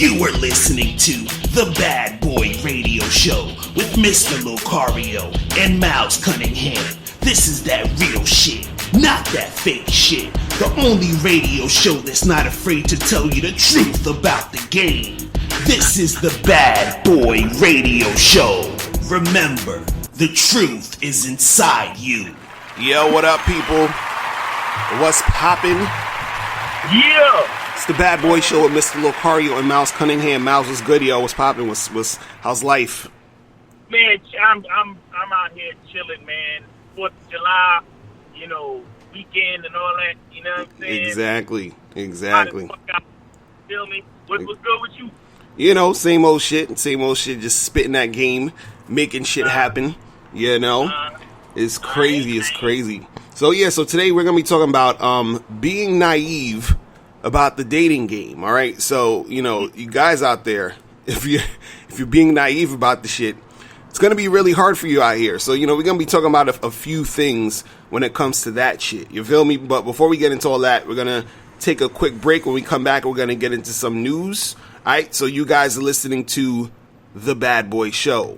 You are listening to The Bad Boy Radio Show with Mr. Locario and Miles Cunningham. This is that real shit, not that fake shit. The only radio show that's not afraid to tell you the truth about the game. This is The Bad Boy Radio Show. Remember, the truth is inside you. Yo, what up, people? What's poppin'? Yeah! It's the Bad Boy Show with Mr. Locario and Miles Cunningham. Miles, what's good, yo? What's poppin'? How's life? Man, I'm out here chilling, man. 4th of July, weekend and all that. You know what I'm saying? Exactly. Feel me? What's good with you? Same old shit. Just spitting that game, making shit happen. It's crazy. So today we're gonna be talking about being naive about the dating game. All right, so you guys out there, if you're being naive about the shit, it's gonna be really hard for you out here. So we're gonna be talking about a few things when it comes to that shit. You feel me? But before we get into all that, we're gonna take a quick break. When we come back, we're gonna get into some news. All right, so you guys are listening to The Bad Boy Show.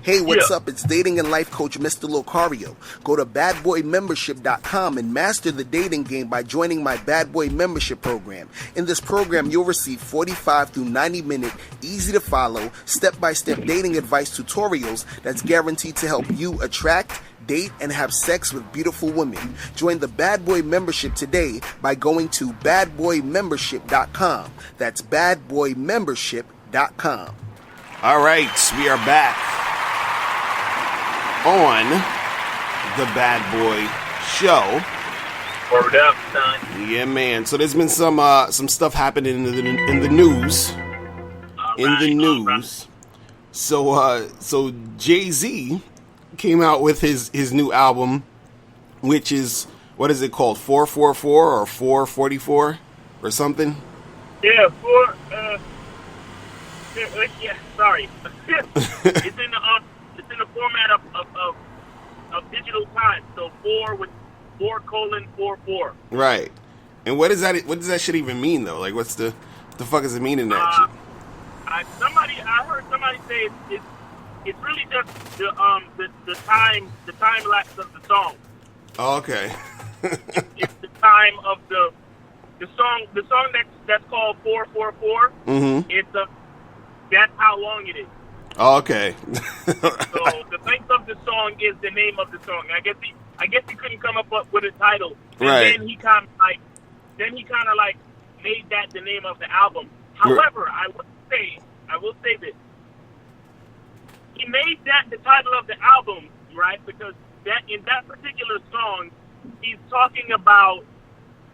Hey, what's up? It's dating and life coach Mr. Locario. Go to badboymembership.com and master the dating game by joining my Bad Boy membership program. In this program, you'll receive 45 through 90-minute, easy-to-follow, step-by-step dating advice tutorials that's guaranteed to help you attract, date, and have sex with beautiful women. Join the Bad Boy membership today by going to badboymembership.com. That's badboymembership.com. All right, we are back on the Bad Boy Show. Word up, son. Yeah, man. So there's been some stuff happening in the news. So Jay-Z came out with his new album, which is, what is it called? 444 or 444 or something? Yeah, sorry. It's in the format of digital time. So 4:44. Right. And what does that shit even mean though? Like, what's the fuck does it mean in that shit? I heard somebody say it's really just the time lapse of the song. Oh, okay. it's the time of the song that's called 444. Mm-hmm. That's how long it is. Oh, okay. So the length of the song is the name of the song. I guess he couldn't come up with a title. And right. Then he kind of like made that the name of the album. However, I will say this. He made that the title of the album, right? Because in that particular song, he's talking about,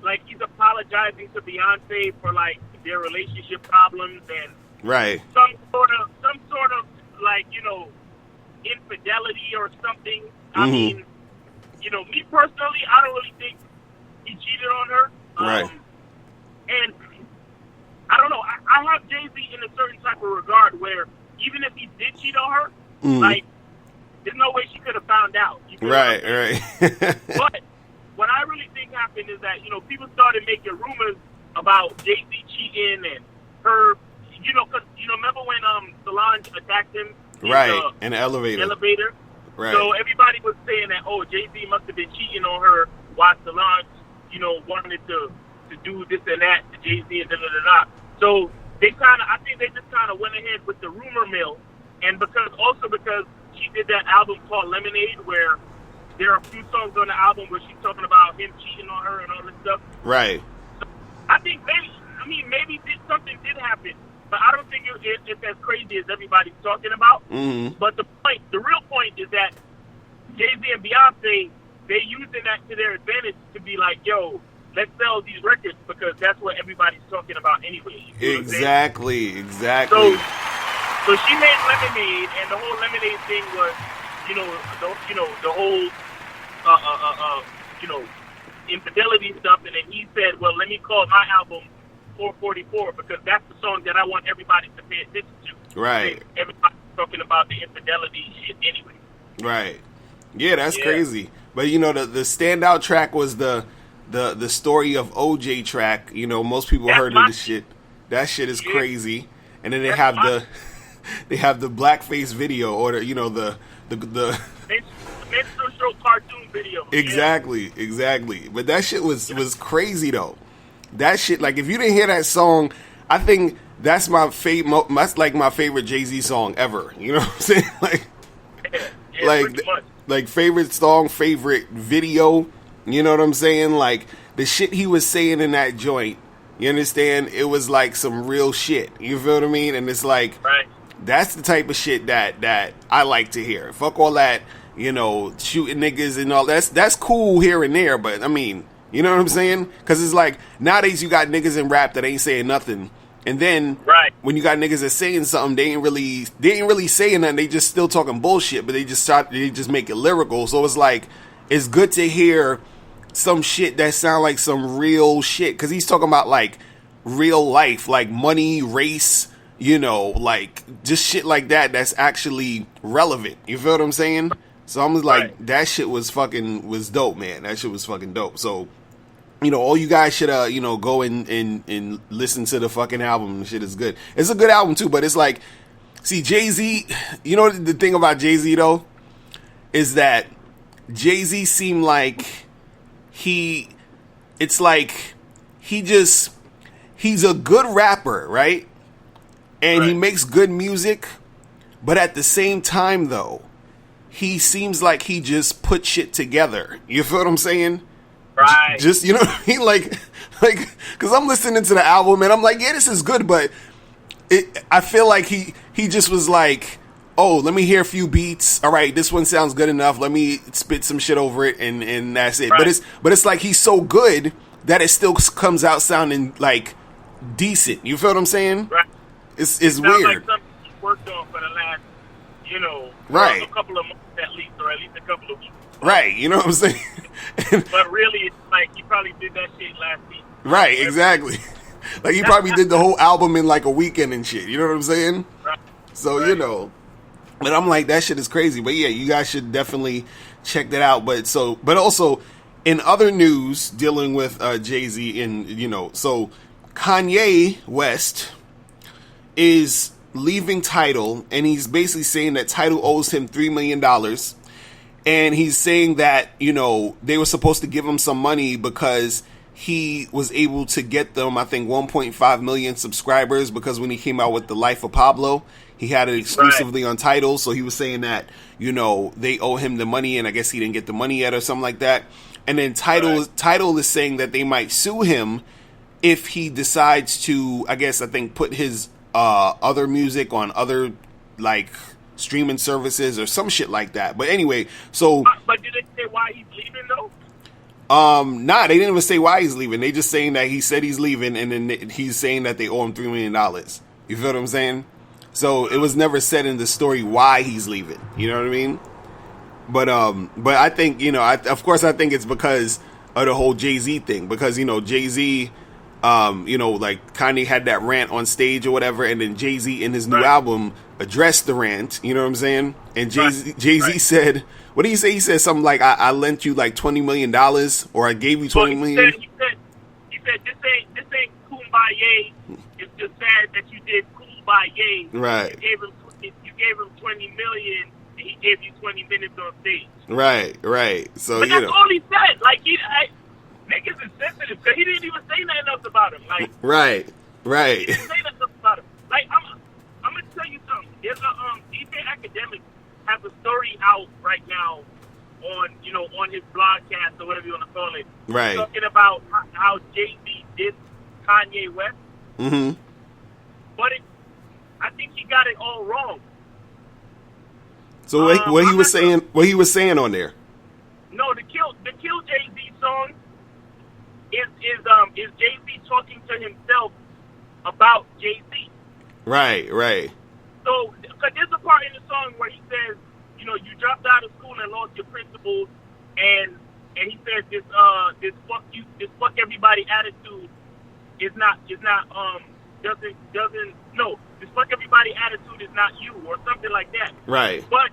like, he's apologizing to Beyonce for, like, their relationship problems and right. some sort of like, infidelity or something. I mean, me personally, I don't really think he cheated on her. Right. And I don't know. I have Jay-Z in a certain type of regard where even if he did cheat on her, like, there's no way she could have found out. Right. But what I really think happened is that, people started making rumors about Jay-Z cheating and her, because, remember when Solange attacked him in the elevator? Right. So everybody was saying that, Jay-Z must have been cheating on her while Solange, wanted to do this and that to Jay-Z and da-da-da-da. So I think they just kind of went ahead with the rumor mill. And because she did that album called Lemonade, where there are a few songs on the album where she's talking about him cheating on her and all this stuff. Right. So I think maybe something did happen, but I don't think it's as crazy as everybody's talking about. Mm-hmm. But the real point is that Jay-Z and Beyonce, they using that to their advantage to be like, yo, let's sell these records because that's what everybody's talking about anyway. Exactly. So she made Lemonade, and the whole Lemonade thing was, the whole, infidelity stuff. And then he said, well, let me call my album 444 because that's the song that I want everybody to pay attention to. Right. Everybody's talking about the infidelity shit anyway. Right. Yeah, that's crazy. But the standout track was the Story of OJ track. Most people heard of the shit. That shit is crazy. and then they That's have fire. they have the blackface video, or the Minstrel show cartoon video. exactly. But that shit was crazy though. That shit, like, if you didn't hear that song, I think that's my favorite. That's like my favorite Jay-Z song ever. You know what I'm saying? Like, Yeah, like, pretty much. like favorite song, favorite video. You know what I'm saying? Like, the shit he was saying in that joint. You understand? It was like some real shit. You feel what I mean? And it's like, Right. that's the type of shit that I like to hear. Fuck all that, you know, shooting niggas and all. That's cool here and there, but I mean, you know what I'm saying? Because it's like, nowadays you got niggas in rap that ain't saying nothing. And then Right. when you got niggas that's saying something, they ain't really saying nothing. They just still talking bullshit, but they just make it lyrical. So it's like, it's good to hear some shit that sound like some real shit, because he's talking about like real life, like money, race, you know, like just shit like that that's actually relevant. You feel what I'm saying? So I'm like, Right. that shit was dope, man. That shit was fucking dope. So, you know, all you guys should you know, go and listen to the fucking album. Shit is good. It's a good album too, but it's like, see, Jay-Z, you know the thing about Jay-Z though is that Jay-Z seemed like he's a good rapper, right? And he Right. makes good music, but at the same time though, he seems like he just put shit together. You feel what I'm saying? Right. Just, you know what I mean? Like, cause I'm listening to the album and I'm like, yeah, this is good, but I feel like he just was like, oh, let me hear a few beats. All right, this one sounds good enough. Let me spit some shit over it, and that's it. Right. But it's like he's so good that it still comes out sounding like decent. You feel what I'm saying? Right. It's Sounds weird. like something he worked on for the last, you know, Right. a couple of months at least, or at least a couple of weeks. Right, you know what I'm saying? But really, it's like he probably did that shit last week. Right, exactly. Like he probably did the whole album in like a weekend and shit. You know what I'm saying? Right. So, Right. you know, but I'm like, that shit is crazy. But yeah, you guys should definitely check that out. But also in other news dealing with Jay-Z and, you know, so Kanye West is leaving Tidal, and he's basically saying that Tidal owes him $3 million. And he's saying that, you know, they were supposed to give him some money because he was able to get them, I think, 1.5 million subscribers, because when he came out with The Life of Pablo, he had it exclusively on Tidal. So he was saying that, you know, they owe him the money, and I guess he didn't get the money yet or something like that. And then Tidal is saying that they might sue him if he decides to, I think, put his other music on other, like, streaming services or some shit like that. But anyway, so But did they say why he's leaving though? nah, they didn't even say why he's leaving. They just saying that he said he's leaving, and then he's saying that they owe him $3 million. You feel what I'm saying? So it was never said in the story why he's leaving. You know what I mean? But I think, you know, of course I think it's because of the whole Jay-Z thing, because, you know, Jay-Z, you know, like Kanye had that rant on stage or whatever, and then Jay-Z in his new album addressed the rant, you know what I'm saying? And Jay-Z said, what did he say? He said something like, I lent you like $20 million, or I gave you $20 million. He said this ain't kumbaya. It's just sad that you did kumbaya. Right. You gave him 20 million, and he gave you 20 minutes on stage. Right. So, But you that's know. all he said. Like, niggas is sensitive, because he didn't even say nothing else about him. Like, Right. he didn't say nothing else about him. Like, I'm gonna tell you something. There's a DJ Academic has a story out right now on, you know, on his blogcast or whatever you want to call it. Right. Talking about how Jay-Z did Kanye West. Mm-hmm. But I think he got it all wrong. So what he was saying on there. No, the Kill Jay-Z song is Jay-Z talking to himself about Jay-Z. Right. So, because there's a part in the song where he says, you know, you dropped out of school and lost your principles, and he says this fuck everybody attitude this fuck everybody attitude is not you, or something like that. Right. But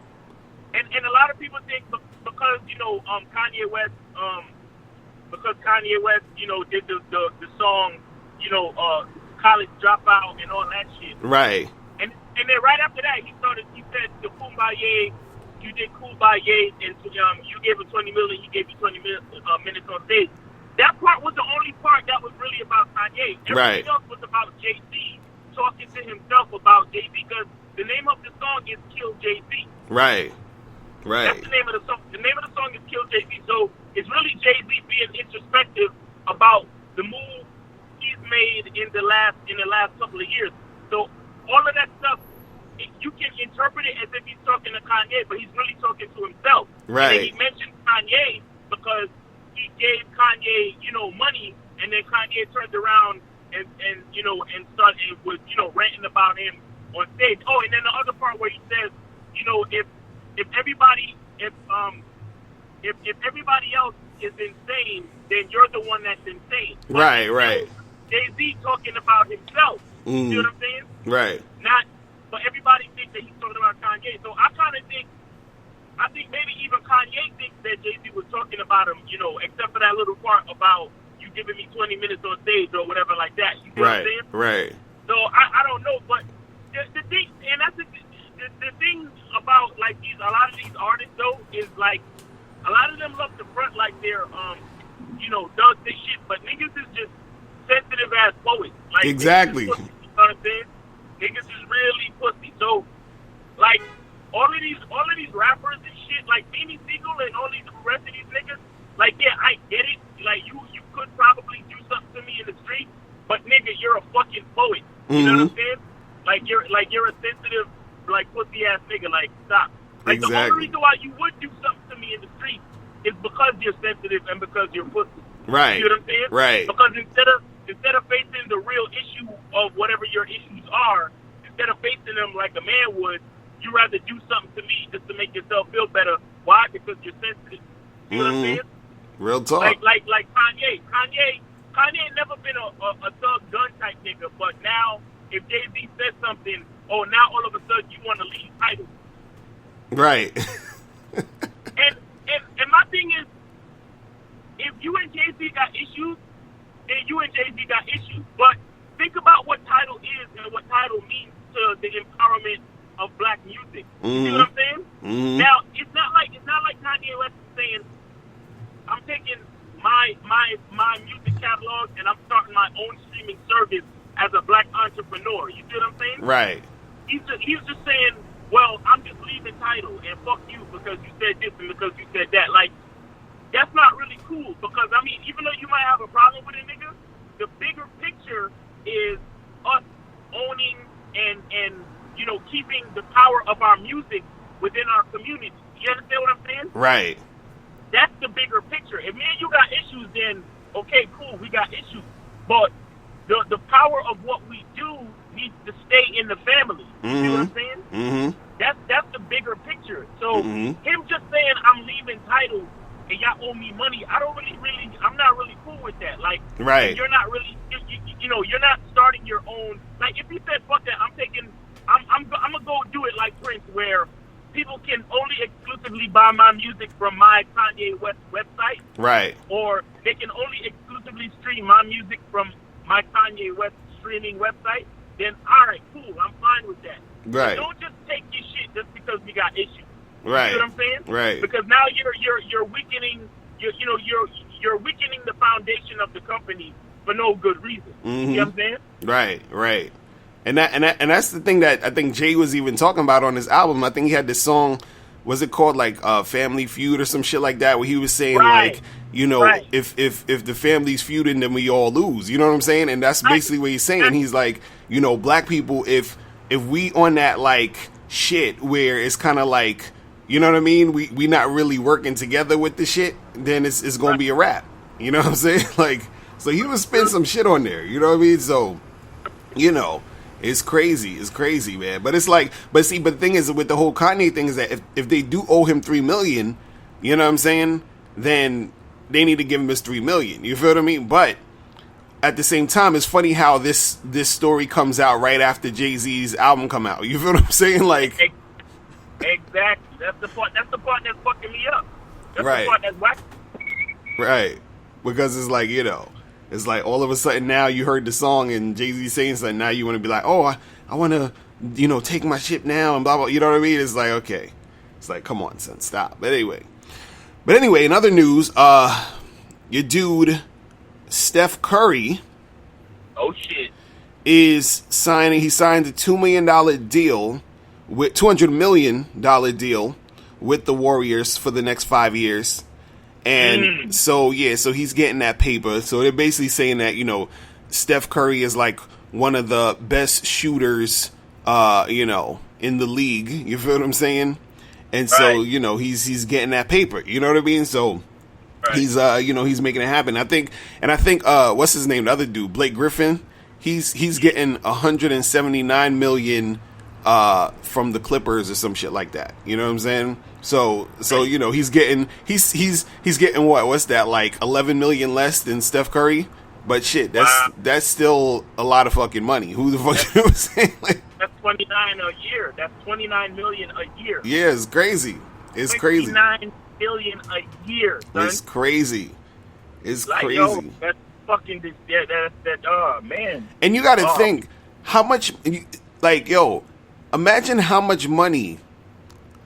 and a lot of people think because, you know, Kanye West you know, did the song, you know, college dropout and all that shit. Right. And then right after that, he said the Kumbaya, you did Kumbaya, and you gave him 20 million, he gave you 20 minutes on stage. That part was the only part that was really about Kanye. Everything else was about Jay-Z talking to himself about Jay-Z, because the name of the song is Kill Jay-Z. Right. That's the name of the song. The name of the song is Kill Jay-Z. So it's really Jay-Z being introspective about the move he's made in the last couple of years. So all of that stuff, you can interpret it as if he's talking to Kanye, but he's really talking to himself. Right. And then he mentioned Kanye because he gave Kanye, money, and then Kanye turned around and started with, ranting about him on stage. Oh, and then the other part where he says, if everybody else is insane, then you're the one that's insane. Right. Jay-Z talking about himself. You know what I'm saying? Right. But everybody thinks that he's talking about Kanye. So I think maybe even Kanye thinks that Jay-Z was talking about him, except for that little part about you giving me 20 minutes on stage or whatever like that. You know what I'm saying? Right. So I don't know, but the thing, and that's the thing about like a lot of these artists though is like a lot of them love to front like they're does this shit, but niggas is just sensitive ass poets. Like exactly. Pussy, you know what I'm saying? Niggas is really pussy. So like all of these rappers and shit, like Beanie Siegel and all these rest of these niggas, like yeah, I get it. Like you could probably do something to me in the street, but nigga, you're a fucking poet. You know what I'm saying? Like you're a sensitive, like pussy ass nigga. Like stop. Like the only reason why you would do something to me in the street is because you're sensitive and because you're pussy. Right. You know what I'm saying? Right. Because instead of facing the real issue of whatever your issues are, instead of facing them like a man would, you rather do something to me just to make yourself feel better. Why? Because you're sensitive. You know what I'm saying? Real talk. Like Kanye. Kanye never been a thug gun type nigga, but now if Jay-Z says something, now all of a sudden you want to leave Tidal. Right. and my thing is, if you and Jay-Z got issues, then you and Jay-Z got issues. But think about what Tidal is and what Tidal means to the empowerment of black music. You know what I'm saying? Now it's not like Kanye West is saying, I'm taking my music catalog and I'm starting my own streaming service as a black entrepreneur. You see what I'm saying? Right. He's just saying, well, I'm just leaving Tidal and fuck you because you said this and because you said that. Like, that's not really cool because, I mean, even though you might have a problem with a nigga, the bigger picture is us owning and keeping the power of our music within our community. You understand what I'm saying? Right. That's the bigger picture. If me and you got issues, then, okay, cool, we got issues. But the power of what we do needs to stay in the family. You see what I'm saying? That's the bigger picture. So him just saying I'm leaving Tidal and y'all owe me money, I'm not really cool with that. Like, right. You're not really, you're not starting your own. Like, if he said fuck that, I'm gonna go do it like Prince, where people can only exclusively buy my music from my Kanye West website, right? Or they can only exclusively stream my music from my Kanye West streaming website. Then all right, cool, I'm fine with that. Right. But don't just take your shit just because we got issues. Right. You know what I'm saying? Right. Because now you're weakening you're weakening the foundation of the company for no good reason. You know what I'm saying? Right. And that's the thing that I think Jay was even talking about on his album. I think he had this song, was it called like Family Feud or some shit like that, where he was saying like, if the family's feuding, then we all lose. You know what I'm saying? And that's basically what he's saying. He's like, black people, if we on that like shit where it's kind of like, you know what I mean? We not really working together with the shit, then it's going to be a wrap. You know what I'm saying? Like, so he was spitting some shit on there. You know what I mean? So, it's crazy. It's crazy, man. But it's like, but the thing is with the whole Kanye thing is that if they do owe him $3 million, you know what I'm saying? Then they need to give him his $3 million. You feel what I mean? But at the same time, it's funny how this story comes out right after Jay-Z's album come out. You feel what I'm saying? Like, exactly. That's the part that's fucking me up. That's right. the part that's whack. Right. Because it's like, It's like all of a sudden now you heard the song and Jay-Z saying something. Now you want to be like, oh, I want to, take my shit now and blah, blah. You know what I mean? It's like, okay. It's like, come on, son, stop. But anyway, in other news, your dude, Steph Curry. Oh, shit. He signed a $2 million deal with $200 million deal with the Warriors for the next 5 years. And so he's getting that paper. So they're basically saying that, Steph Curry is like one of the best shooters, in the league. You feel what I'm saying? And so, he's getting that paper. You know what I mean? So he's making it happen. I think what's his name? The other dude, Blake Griffin. He's getting $179 million from the Clippers or some shit like that. You know what I'm saying? So he's getting what? What's that, like 11 million less than Steph Curry? But shit, that's still a lot of fucking money. Who the fuck you know what I'm saying? Like, that's 29 a year. That's 29 million a year. Yeah, it's crazy. It's crazy. 29 million a year, son. It's crazy. It's like, crazy. Yo, that's fucking man. And you got to think how much, imagine how much money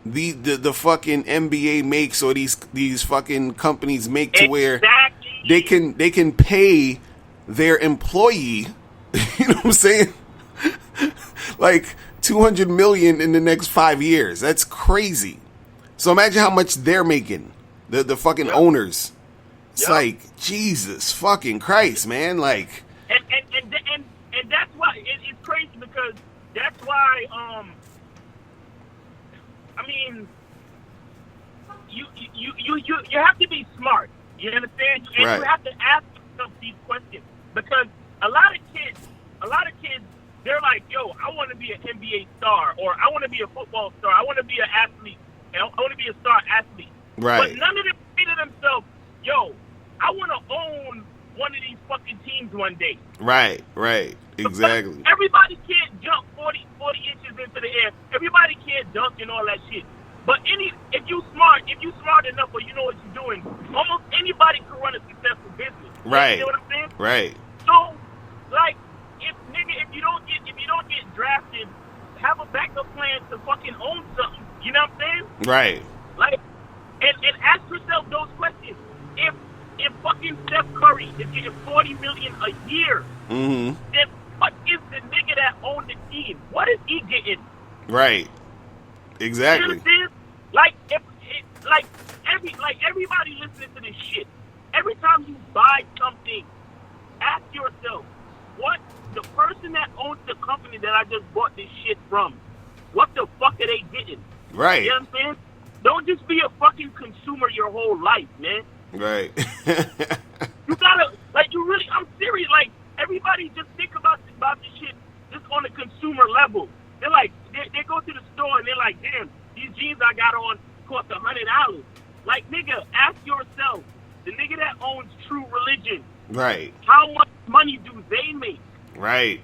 the fucking NBA makes, or these fucking companies make, to where they can pay their employee, you know what I'm saying? Like $200 million in the next 5 years. That's crazy. So imagine how much they're making, the fucking owners. It's like, Jesus fucking Christ, man. Like, and that's why it's crazy, because that's why I mean, you have to be smart. You understand? And right. You have to ask yourself these questions, because a lot of kids, they're like, yo, I want to be an NBA star, or I want to be a football star, I want to be an athlete, and I want to be a star athlete. Right. But none of them say to themselves, yo, I want to own one of these fucking teams one day. Right, exactly. Because everybody can't jump 40 inches into the air. Everybody can't dunk and all that shit. But if you smart enough, or you know what you're doing, almost anybody can run a successful business. Right. You know what I'm saying? Right. So, like, if you don't get drafted, have a backup plan to fucking own something. You know what I'm saying? Right. Like, and ask yourself those questions. If fucking Steph Curry is getting $40 million a year, then what is the nigga that owned the team? What is he getting? Right. Exactly. You understand? Like, everybody listening to this shit, every time you buy something, ask yourself, what the person that owns the company that I just bought this shit from, what the fuck are they getting? Right. You know what I'm saying? Don't just be a fucking consumer your whole life, man. Right. You gotta, I'm serious. Like, everybody just think about this shit just on a consumer level. They're like, they go to the store and they're like, damn, these jeans I got on cost $100. Like, nigga, ask yourself, the nigga that owns True Religion, right, how much money do they make? Right.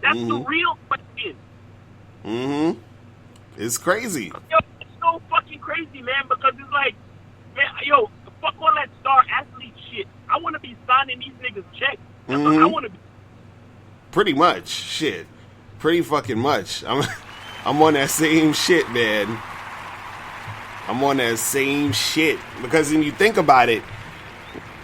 That's the real question. It's crazy. Yo, it's so fucking crazy, man, because it's like, man, yo, fuck all that star athlete shit. I want to be signing these niggas checks. That's what I want to be. Pretty much. Shit. Pretty fucking much. I'm on that same shit, man. I'm on that same shit. Because when you think about it,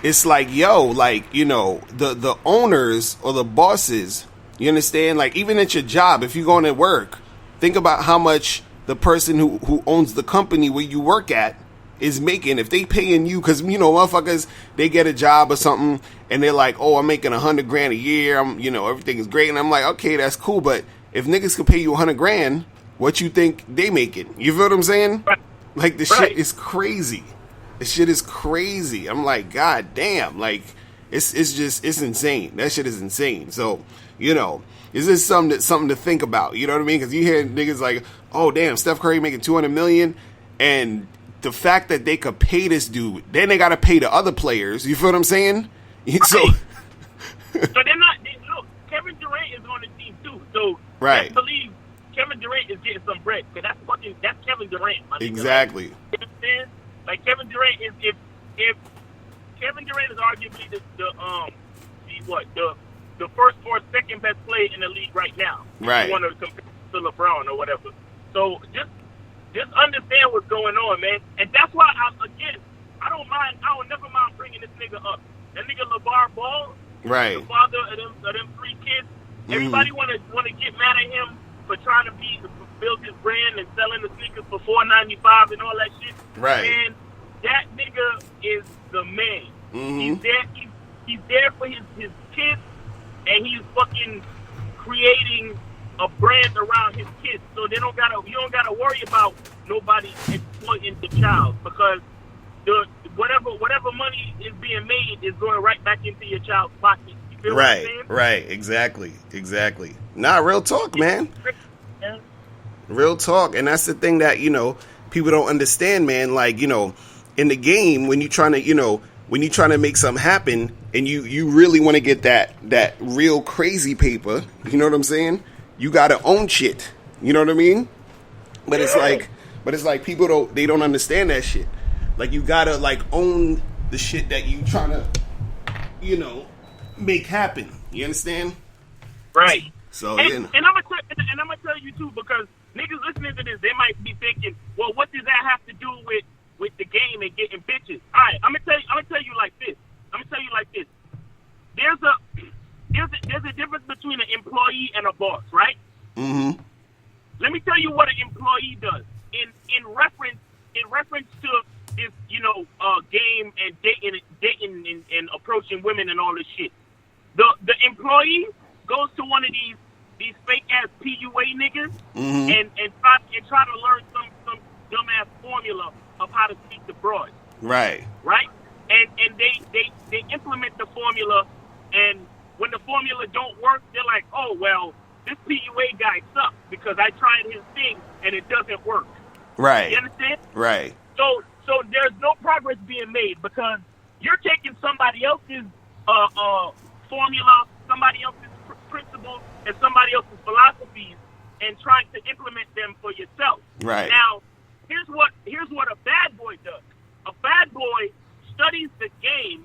it's like, yo, like, the owners or the bosses, you understand? Like, even at your job, if you're going to work, think about how much the person who owns the company where you work at is making. If they paying you, because motherfuckers, they get a job or something and they're like, oh, I'm making $100,000 a year, everything is great, and I'm like, okay, that's cool, but if niggas can pay you $100,000, what you think they making? You feel what I'm saying? Right. Like, the shit is crazy. This shit is crazy. I'm like, god damn, like, it's insane. That shit is insane. So, is this something to think about? You know what I mean? Because you hear niggas like, oh damn, Steph Curry making $200 million, and the fact that they could pay this dude, then they got to pay the other players. You feel what I'm saying? Right. So they're not. Look, Kevin Durant is on the team too. So right. I believe Kevin Durant is getting some bread, because that's Kevin Durant. Exactly. You understand? Like, Kevin Durant is if Kevin Durant is arguably what the first or second best player in the league right now. Right. You want to compare to LeBron or whatever. So just understand what's going on, man. And that's why I don't mind. I will never mind bringing this nigga up. That nigga LeVar Ball, Right. the father of them 3 kids. Everybody want to get mad at him for trying to build his brand and selling the sneakers for $4.95 and all that shit. Right. And that nigga is the man. Mm-hmm. He's there for his kids, and he's fucking creating a brand around his kids. So you don't gotta worry about nobody exploiting the child, because whatever money is being made is going right back into your child's pocket. You feel what I'm saying? Right. Exactly. Nah, real talk, man. Yeah. Real talk. And that's the thing that, people don't understand, man. Like, in the game, when you're trying to make something happen and you really want to get that real crazy paper, you know what I'm saying? You got to own shit. You know what I mean? But it's like people don't understand that shit. Like, you got to like own the shit that you trying to, make happen. You understand? Right. So, and I'm gonna tell you too, because niggas listening to this, they might be thinking, well, what does that have to do with the game and getting bitches? All right, I'm gonna tell you like this. There's a difference between an employee and a boss, right? Mm-hmm. Let me tell you what an employee does in reference to this, game and dating and approaching women and all this shit. The employee goes to one of these fake ass PUA niggas and try to learn some dumb ass formula of how to speak to broads. Right. And they implement the formula, and when the formula don't work, they're like, oh well, this PUA guy sucks because I tried his thing and it doesn't work. Right. You understand? Right. So there's no progress being made because you're taking somebody else's formula, somebody else's principles, and somebody else's philosophies, and trying to implement them for yourself. Right. Now, here's what a bad boy does. A bad boy studies the game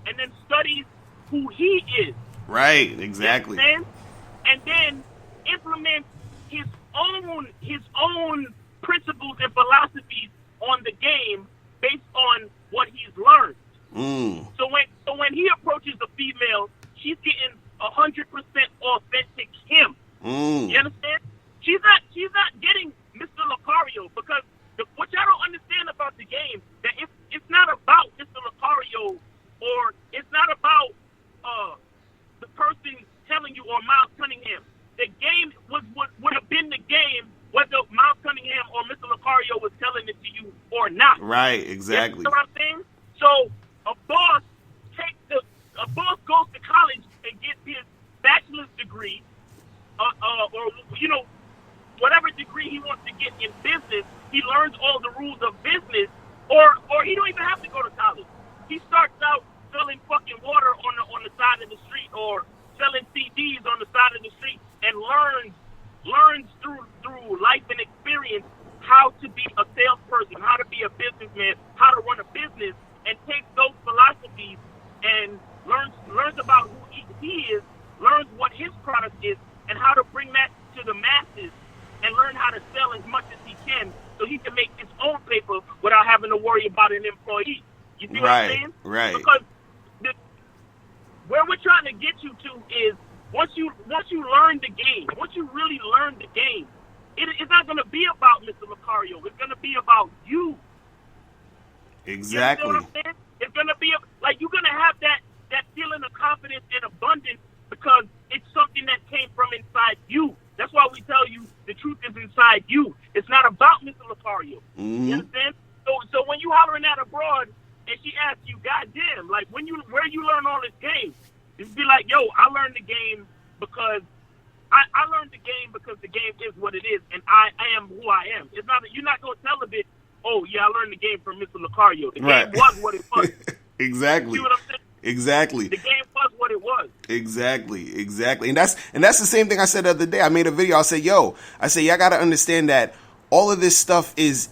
and then studies who he is. Right. Exactly. And then implements his own principles and philosophies on the game based on what he's learned. So when he approaches a female, she's getting 100% authentic him. You understand? She's not getting Mr. Lucario, because what y'all don't understand about the game, that it's not about Mr. Lucario, or it's not about the person telling you, or Miles Cunningham. The game would have been the game whether Miles Cunningham or Mr. Lucario was telling it to you or not. Right, exactly. You know what I'm saying? So a boss goes to college and gets his bachelor's degree, or whatever degree he wants to get in business. He learns all the rules of business, or he don't even have to go to college. He starts out selling fucking water on the side of the street, or selling CDs on the side of the street, and learns through life and experience how to be a salesperson, how to be a businessman, how to run a business, and takes those philosophies and learns about who he is, learns what his product is, and how to bring that to the masses, and learn how to sell as much as he can so he can make his own paper without having to worry about an employee. You see what I'm saying? Right. Because where we're trying to get you to is once you learn the game, once you really learn the game, it's not going to be about Mr. Lucario. It's going to be about you. Exactly. You know what I'm saying? It's going to be like you're going to have that feeling of confidence and abundance because it's something that came from inside you. That's why we tell you the truth is inside you. It's not about Mr. Lucario. You understand? So when you hollering at a broad and she asks you, God damn, like where you learn all this game? Just be like, yo, I learned the game because I learned the game because the game is what it is, and I am who I am. It's not you're not gonna tell a bitch, oh yeah, I learned the game from Mr. Lucario. The game was what it was. Exactly. See what I'm saying? Exactly. The game was what it was. Exactly. And that's the same thing I said the other day. I made a video. I said, y'all gotta understand that all of this stuff is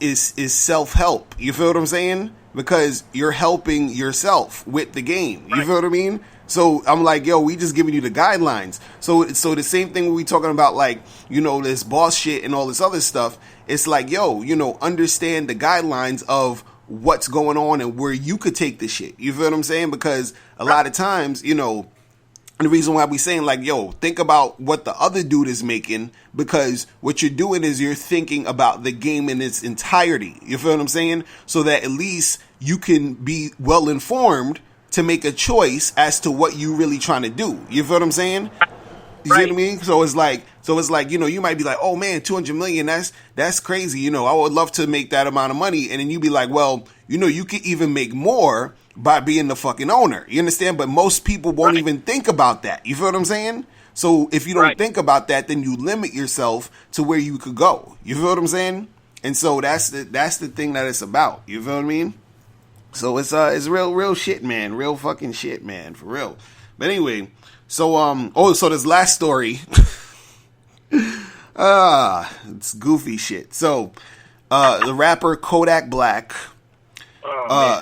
self-help. You feel what I'm saying? because you're helping yourself with the game. You feel what I mean? So I'm like, yo, we just giving you the guidelines. So the same thing when we talking about, like, you know, this boss shit and all this other stuff. It's like, yo, you know, understand the guidelines of what's going on and where you could take this shit. You feel what I'm saying? Because a lot of times, you know, the reason why we saying, like, yo, think about what the other dude is making, because what you're doing is you're thinking about the game in its entirety. You feel what I'm saying? So that at least you can be well informed to make a choice as to what you really trying to do. You feel what I'm saying? You see what I mean? So it's like, you know, you might be like, oh man, 200 million, that's crazy. You know, I would love to make that amount of money. And then you be like, well, you know, you could even make more by being the fucking owner. You understand? But most people won't even think about that. You feel what I'm saying? So if you don't think about that, then you limit yourself to where you could go. You feel what I'm saying? And so that's the thing that it's about. You feel what I mean? So it's real shit, man. Real fucking shit, man. For real. But anyway, so so this last story, it's goofy shit. So the rapper Kodak Black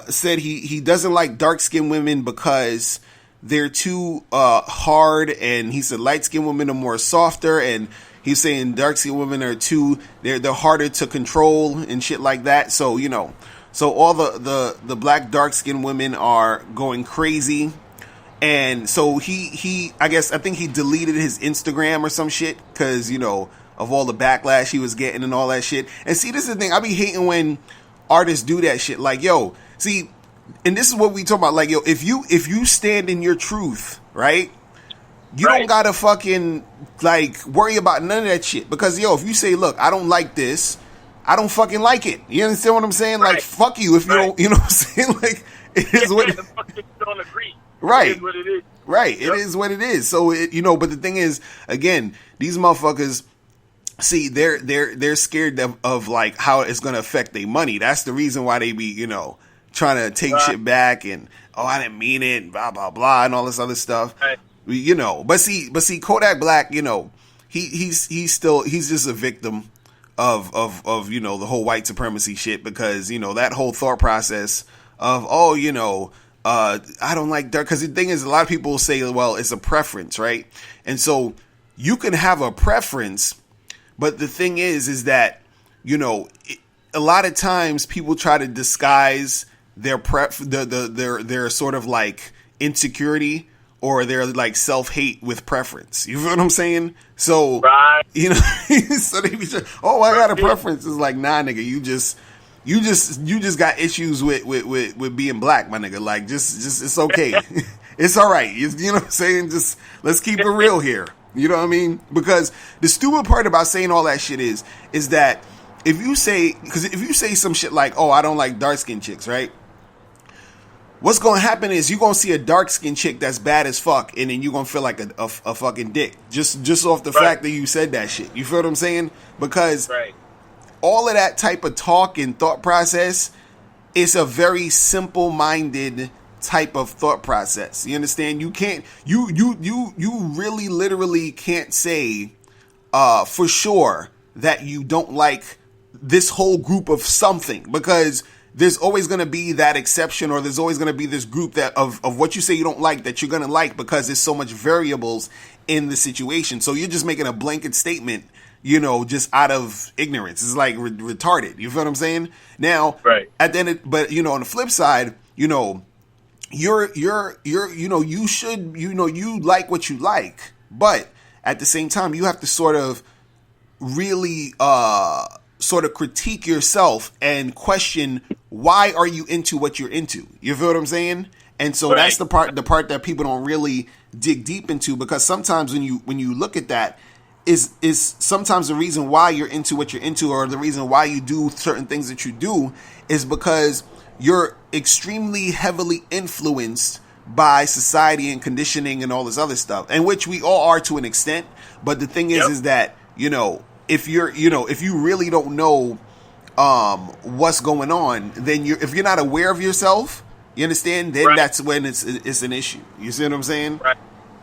said he doesn't like dark-skinned women because they're too hard, and he said light-skinned women are more softer, and he's saying dark-skinned women are they're harder to control and shit like that. So, you know, so all the black dark-skinned women are going crazy. And so I think he deleted his Instagram or some shit because, you know, of all the backlash he was getting and all that shit. And see, this is the thing. I be hating when artists do that shit. Like, yo, see, and this is what we talk about. Like, yo, if you stand in your truth, right? You don't gotta fucking, like, worry about none of that shit. Because, yo, if you say, look, I don't like this, I don't fucking like it. You understand what I'm saying? Like, fuck you if you don't, you know what I'm saying? Like, it is what it is. Don't agree. Right. It is what it is. Right. Yep. It is what it is. So, you know, but the thing is, again, these motherfuckers, see, they're scared of like how it's going to affect their money. That's the reason why they be, you know, trying to take shit back and, oh, I didn't mean it, and blah, blah, blah, and all this other stuff. Right. You know, but see, Kodak Black, you know, he's just a victim of, you know, the whole white supremacy shit, because, you know, that whole thought process of, oh, you know, I don't like dark, because the thing is, a lot of people will say, well, it's a preference, right? And so you can have a preference, but the thing is that, you know, a lot of times people try to disguise their their sort of like insecurity or their like self-hate with preference. You feel what I'm saying? So, you know, so they be just, oh, I got a preference. It's like, nah, nigga, you just got issues with being black, my nigga. Like, just it's okay. It's all right. You know what I'm saying? Just let's keep it real here. You know what I mean? Because the stupid part about saying all that shit is that if you say some shit like, oh, I don't like dark skinned chicks, right? What's going to happen is you're going to see a dark skinned chick that's bad as fuck, and then you're going to feel like a fucking dick just off the fact that you said that shit. You feel what I'm saying? Because all of that type of talk and thought process is a very simple-minded type of thought process. You understand? You can't, you really literally can't say for sure that you don't like this whole group of something, because there's always going to be that exception, or there's always going to be this group that of what you say you don't like that you're going to like, because there's so much variables in the situation. So you're just making a blanket statement, you know, just out of ignorance. It's like retarded. You feel what I'm saying? Now, at the end, but you know, on the flip side, you know, you're you know, you should, you know, you like what you like, but at the same time, you have to sort of really sort of critique yourself and question, why are you into what you're into? You feel what I'm saying? And so that's the part that people don't really dig deep into, because sometimes when you look at that, is sometimes the reason why you're into what you're into, or the reason why you do certain things that you do, is because you're extremely heavily influenced by society and conditioning and all this other stuff, and which we all are to an extent. But the thing is that, you know, if you really don't know what's going on, then if you're not aware of yourself, you understand, then that's when it's an issue. You see what I'm saying?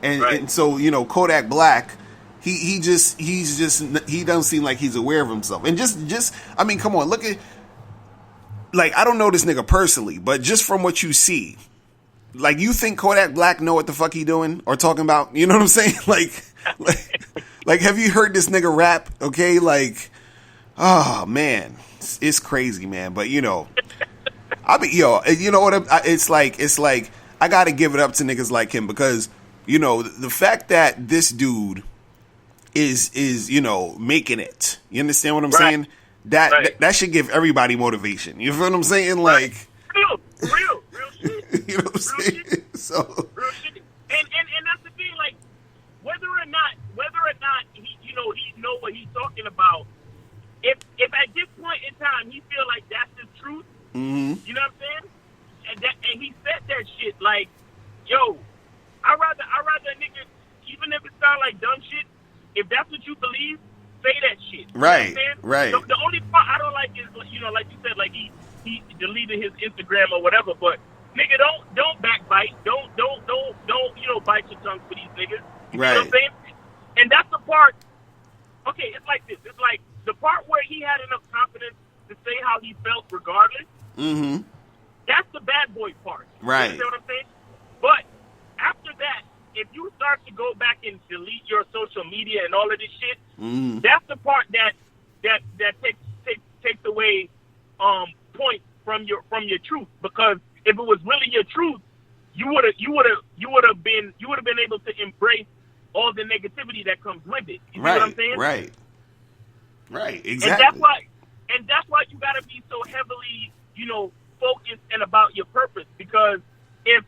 And so, you know, Kodak Black, he doesn't seem like he's aware of himself. And just I mean, come on, look at, like, I don't know this nigga personally, but just from what you see, like, you think Kodak Black know what the fuck he doing or talking about? You know what I'm saying? Like, have you heard this nigga rap? Okay, like, oh man, it's crazy, man. But you know, you know what? It's like I gotta give it up to niggas like him because you know the fact that this dude is you know making it. You understand what I'm saying? That should give everybody motivation. You feel what I'm saying? Like real shit. You know what I'm saying? Shit. So real shit. And that's the thing. Like whether or not he know what he's talking about. If at this point in time he feel like that's the truth, you know what I'm saying? And he said that shit like, yo, I rather a nigga, even if it sound like dumb shit, if that's what you believe, say that shit. Right, you know what I'm saying? right. The only part I don't like is, you know, like you said, like he deleted his Instagram or whatever, but nigga, don't backbite, don't you know, bite your tongue for these niggas. You know what I'm saying? And that's the part. Okay, it's like this. It's like the part where he had enough confidence to say how he felt regardless. Mm-hmm. That's the bad boy part. Right. You know what I'm saying? But after that, if you start to go back and delete your social media and all of this shit, that's the part that takes away points from your truth. Because if it was really your truth, you would have been able to embrace all the negativity that comes with it. You know what I'm saying? Right. Exactly. And that's why you gotta be so heavily, you know, focused and about your purpose. Because if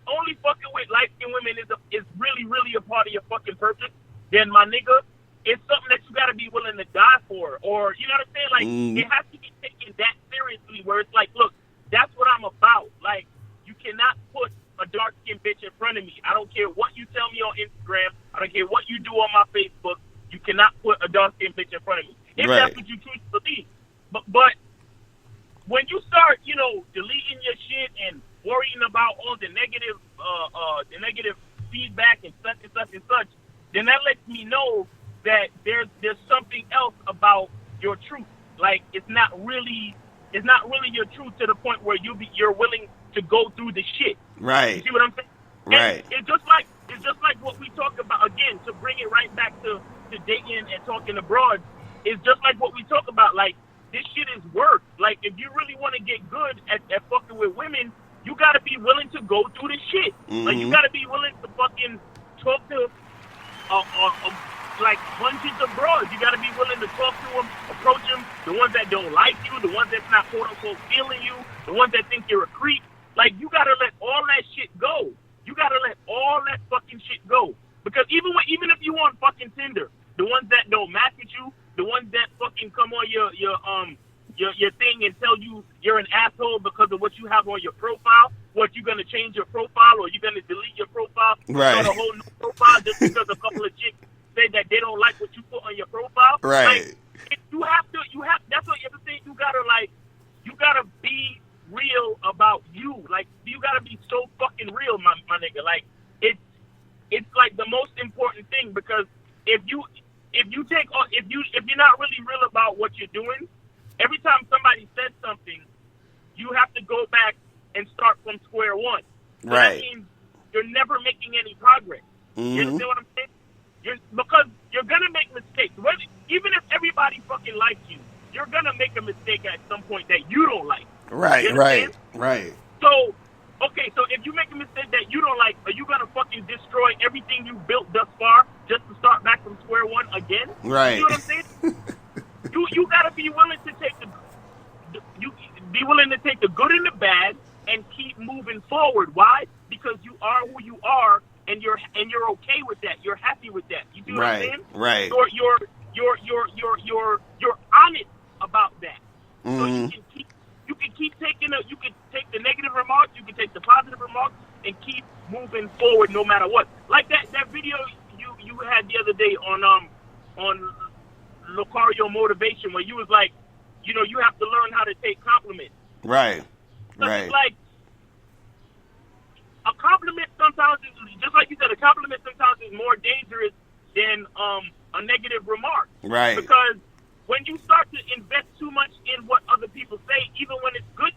only fucking with light-skinned women is really, really a part of your fucking purpose, then my nigga, it's something that you gotta be willing to die for. Or you know what I'm saying? Like it has to be taken that seriously where it's like, look, that's what I'm about. Like you cannot put a dark-skinned bitch in front of me. I don't care what you tell me on Instagram. I don't care what you do on my Facebook. You cannot put a dark-skinned bitch in front of me. If that's what you choose to believe. But when you start, you know, deleting your shit and worrying about all the negative feedback and such and such and such, then that lets me know that there's something else about your truth. Like it's not really your truth to the point where you're willing to go through the shit. Right. You see what I'm saying? Right. And it's just like what we talk about again, to bring it right back to dating and talking abroad. It's just like what we talk about. Like this shit is work. Like if you really want to get good at fucking with women, you got to be willing to go through the shit. Like you got to be willing to fucking talk to like hundreds of broads. You got to be willing to talk to them, approach them, the ones that don't like you, the ones that's not quote unquote feeling you, the ones that think you're a creep. Like you got to let all that shit go. You got to let all that fucking shit go. Because even if you on fucking Tinder, the ones that don't match with you, the ones that fucking come on your thing and tell you you're an asshole because of what you have on your profile, what you gonna change your profile or you gonna delete your profile, start a whole new profile just because a couple of chicks say that they don't like what you put on your profile. Right. Like, you have that's what you have to say. You gotta be real about you. Like you gotta be so fucking real, my nigga. Like it's like the most important thing because if you're not really real about what you're doing, every time somebody says something, you have to go back and start from square one. So that means you're never making any progress. You understand what I'm saying? Because you're gonna make mistakes. Even if everybody fucking likes you, you're gonna make a mistake at some point that you don't like. Right. So, okay, so if you make a mistake that you don't like, are you gonna fucking destroy everything you built thus far just to start back from square one again? Right. You know what I'm saying? you gotta be willing to take the good and the bad and keep moving forward. Why? Because you are who you are, and you're okay with that. You're happy with that. You see what I'm saying? Right. You're honest about that. So you can take the negative remarks, you can take the positive remarks, and keep moving forward no matter what. Like that video you had the other day on Lucario Motivation, where you was like, you know, you have to learn how to take compliments. Right. It's like a compliment sometimes is, just like you said, a compliment sometimes is more dangerous than a negative remark. Right. Because when you start to invest too much in what other people say, even when it's good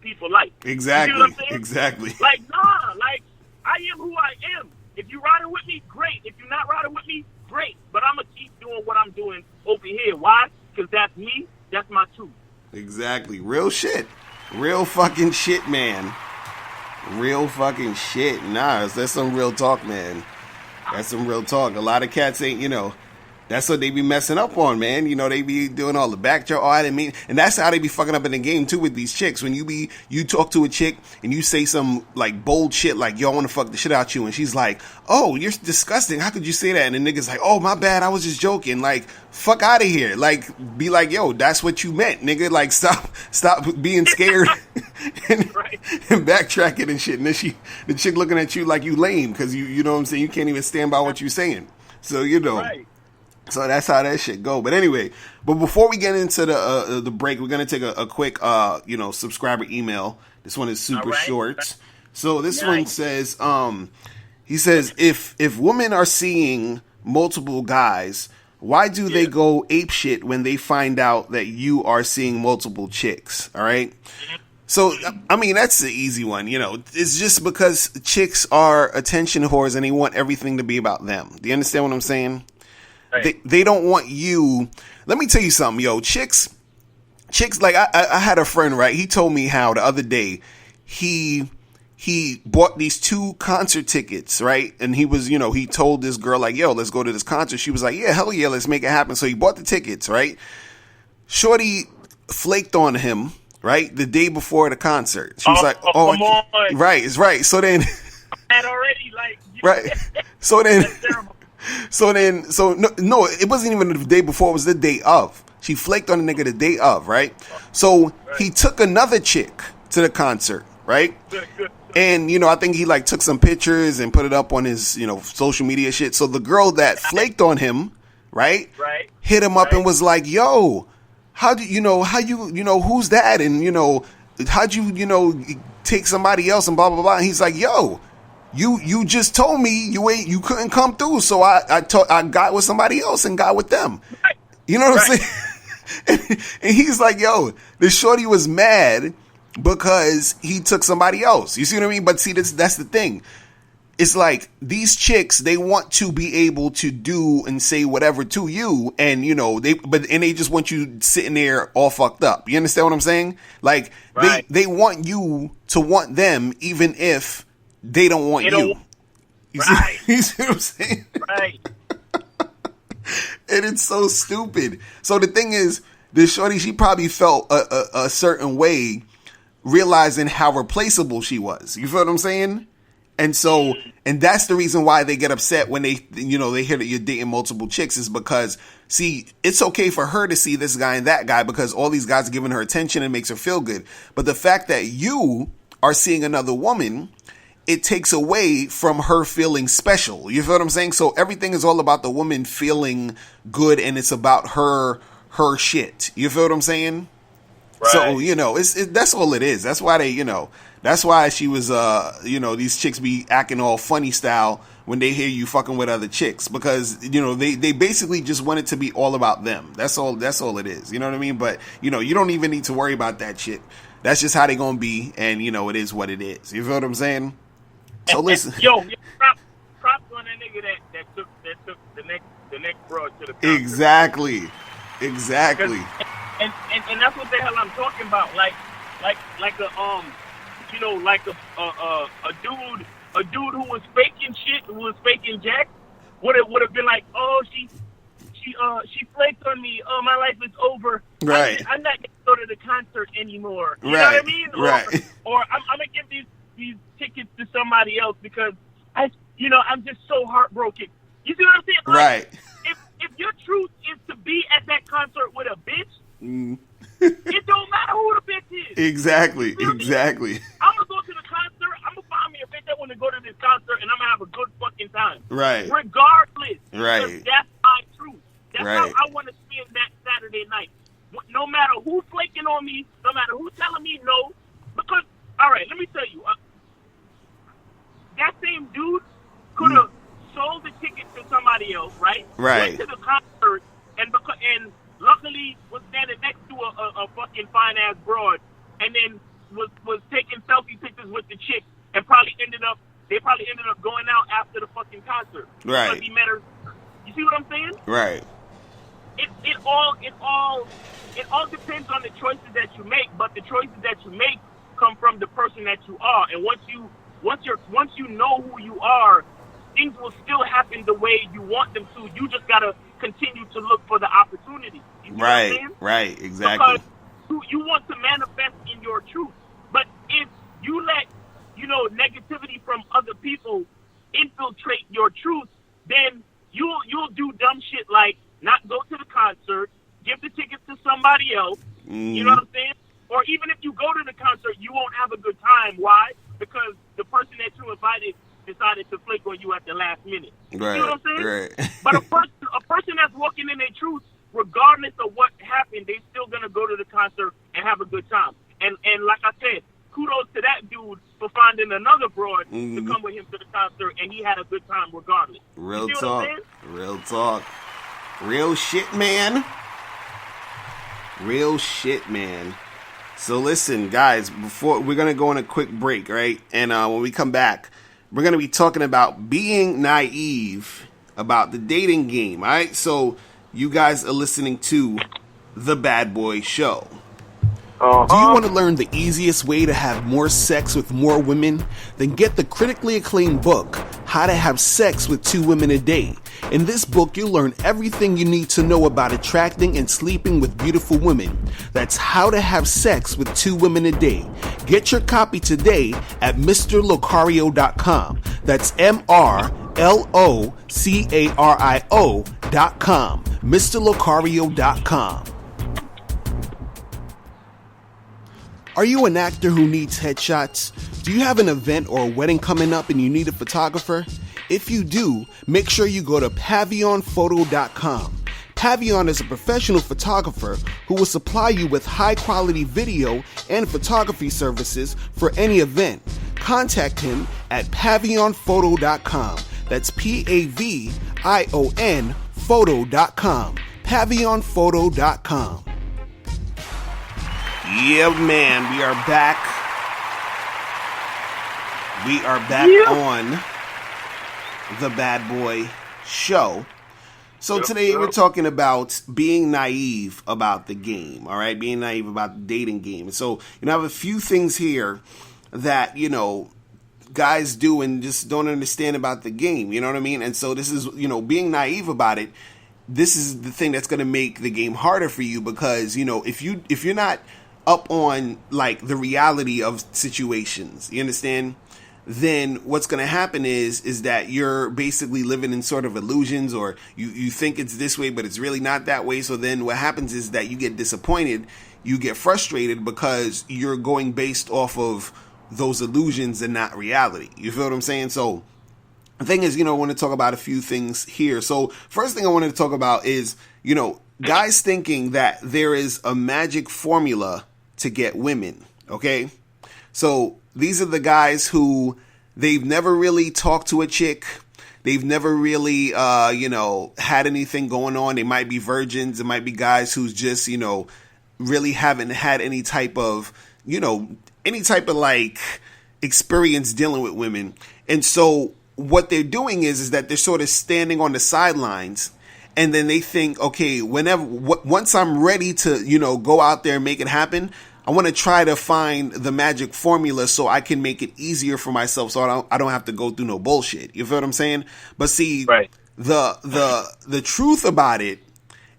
people like. Exactly. You know what I'm saying? Exactly. Like, nah, like, I am who I am. If you're riding with me, great. If you're not riding with me, great. But I'm going to keep doing what I'm doing over here. Why? Because that's me. That's my truth. Exactly. Real shit. Real fucking shit, man. Real fucking shit. Nah, that's some real talk, man. That's some real talk. A lot of cats ain't, that's what they be messing up on, man. They be doing all the backdoor. Oh, I didn't mean, and that's how they be fucking up in the game too with these chicks. When you talk to a chick and you say some like bold shit like, yo, I want to fuck the shit out you, and she's like, oh, you're disgusting. How could you say that? And the nigga's like, oh, my bad. I was just joking. Like, fuck out of here. Like, be like, yo, that's what you meant, nigga. Like, stop being scared and backtracking and shit. And then the chick looking at you like you lame because you know what I'm saying. You can't even stand by what you're saying. So Right. So that's how that shit go. But anyway, before we get into the break, we're gonna take a quick subscriber email. This one is super short. So this one says, he says, if women are seeing multiple guys, why do they go apeshit when they find out that you are seeing multiple chicks? All right. So, I mean, that's the easy one, It's just because chicks are attention whores and they want everything to be about them. Do you understand what I'm saying? They don't want you. Let me tell you something, yo. Chicks, like I had a friend, right? He told me how the other day he bought these 2 concert tickets, right? And he was, he told this girl like, yo, let's go to this concert. She was like, yeah, hell yeah, let's make it happen. So he bought the tickets, right? Shorty flaked on him, right? The day before the concert. She was like, oh, come on. Right, it's right. So then, already, like, right. So then, so no, it wasn't even the day before. It was the day of. She flaked on the nigga the day of, right? So he took another chick to the concert, right? And, I think he like took some pictures and put it up on his, social media shit. So the girl that flaked on him, right? Hit him up and was like, yo, how do who's that? And, how'd you, take somebody else and blah, blah, blah. And he's like, yo, you just told me you couldn't come through. So I got with somebody else and got with them. You know what I'm saying? And he's like, yo, the shorty was mad because he took somebody else. You see what I mean? But see, that's the thing. It's like these chicks, they want to be able to do and say whatever to you, and they just want you sitting there all fucked up. You understand what I'm saying? Like they want you to want them even if they don't want you. You see what I'm saying? Right. And it's so stupid. So the thing is, this shorty, she probably felt a certain way, realizing how replaceable she was. You feel what I'm saying? And so, and that's the reason why they get upset when they hear that you're dating multiple chicks, is because, see, it's okay for her to see this guy and that guy because all these guys are giving her attention and makes her feel good. But the fact that you are seeing another woman, it takes away from her feeling special. You feel what I'm saying? So everything is all about the woman feeling good, and it's about her shit. You feel what I'm saying? Right. So, that's all it is. That's why that's why she was, these chicks be acting all funny style when they hear you fucking with other chicks, because, they basically just want it to be all about them. That's all it is. You know what I mean? But, you don't even need to worry about that shit. That's just how they gonna be. And, it is what it is. You feel what I'm saying? So listen. Yo, props on that nigga that took the next broad to the concert. Exactly. And that's what the hell I'm talking about. Like a dude who was faking shit, who was faking Jack, would have been like, oh, she flaked on me. Oh, my life is over. Right. I'm not gonna go to the concert anymore. You know right. what I mean? Or I'm gonna give these tickets to somebody else because I'm just so heartbroken. You see what I'm saying? Like, right. If your truth is to be at that concert with a bitch, it don't matter who the bitch is. Exactly. I'm gonna go to the concert. I'm gonna find me a bitch that want to go to this concert, and I'm gonna have a good fucking time. Right. Regardless. Right. That's my truth. That's right. how I want to spend that Saturday night. No matter who's flaking on me, no matter who's telling me no. Because, all right, let me tell you, that same dude could have sold the ticket to somebody else, right? Right. Went to the concert, and luckily was standing next to a fucking fine ass broad, and then was they probably ended up going out after the fucking concert. Right. Because he met her. You see what I'm saying? Right. It all depends on the choices that you make, but the choices that you make come from the person that you are. And once you know who you are, things will still happen the way you want them to. You just gotta continue to look for the opportunity. You see what I'm saying? Right, exactly. Because you want to manifest in your truth. But if you let, negativity from other people infiltrate your truth, then you'll do dumb shit like not go to the concert, give the tickets to somebody else. You know what I'm saying? Or even if you go to the concert, you won't have a good time. Why? Because the person that you invited decided to flake on you at the last minute. You Right. see what I'm saying? Right. But a person that's walking in their truth, regardless of what happened, they still gonna go to the concert and have a good time. And like I said, kudos to that dude for finding another broad to come with him to the concert, and he had a good time regardless. Real You see talk. what I'm saying? Real talk. Real shit, man. Real shit, man. So listen, guys, before we're going to go on a quick break, right? And when we come back, we're going to be talking about being naive about the dating game, all right? So you guys are listening to The Bad Boy Show. Do you want to learn the easiest way to have more sex with more women? Then get the critically acclaimed book, How to Have Sex with 2 Women a Day. In this book, you'll learn everything you need to know about attracting and sleeping with beautiful women. That's How to Have Sex with 2 Women a Day. Get your copy today at MrLocario.com. That's MrLocario.com. MrLocario.com. Are you an actor who needs headshots? Do you have an event or a wedding coming up and you need a photographer? If you do, make sure you go to PavionPhoto.com. Pavion is a professional photographer who will supply you with high-quality video and photography services for any event. Contact him at PavionPhoto.com. That's PAVION Photo.com. PavionPhoto.com. Yeah, man, we are back. We are back on The Bad Boy Show. So today we're talking about being naive about the game, all right? Being naive about the dating game. So, I have a few things here that, guys do and just don't understand about the game, you know what I mean? And so this is, being naive about it, this is the thing that's going to make the game harder for you because, if you're not up on like the reality of situations, you understand, then what's going to happen is that you're basically living in sort of illusions, or you think it's this way but it's really not that way. So then what happens is that you get disappointed, you get frustrated because you're going based off of those illusions and not reality. You feel what I'm saying? So the thing is, I want to talk about a few things here. So first thing I wanted to talk about is, guys thinking that there is a magic formula to get women, okay? So these are the guys who they've never really talked to a chick. They've never really, had anything going on. They might be virgins. It might be guys who's just, really haven't had any type of like experience dealing with women. And so what they're doing is that they're sort of standing on the sidelines. And then they think, okay, once I'm ready to, go out there and make it happen, I want to try to find the magic formula so I can make it easier for myself, so I don't have to go through no bullshit. You feel what I'm saying? But see, right. The truth about it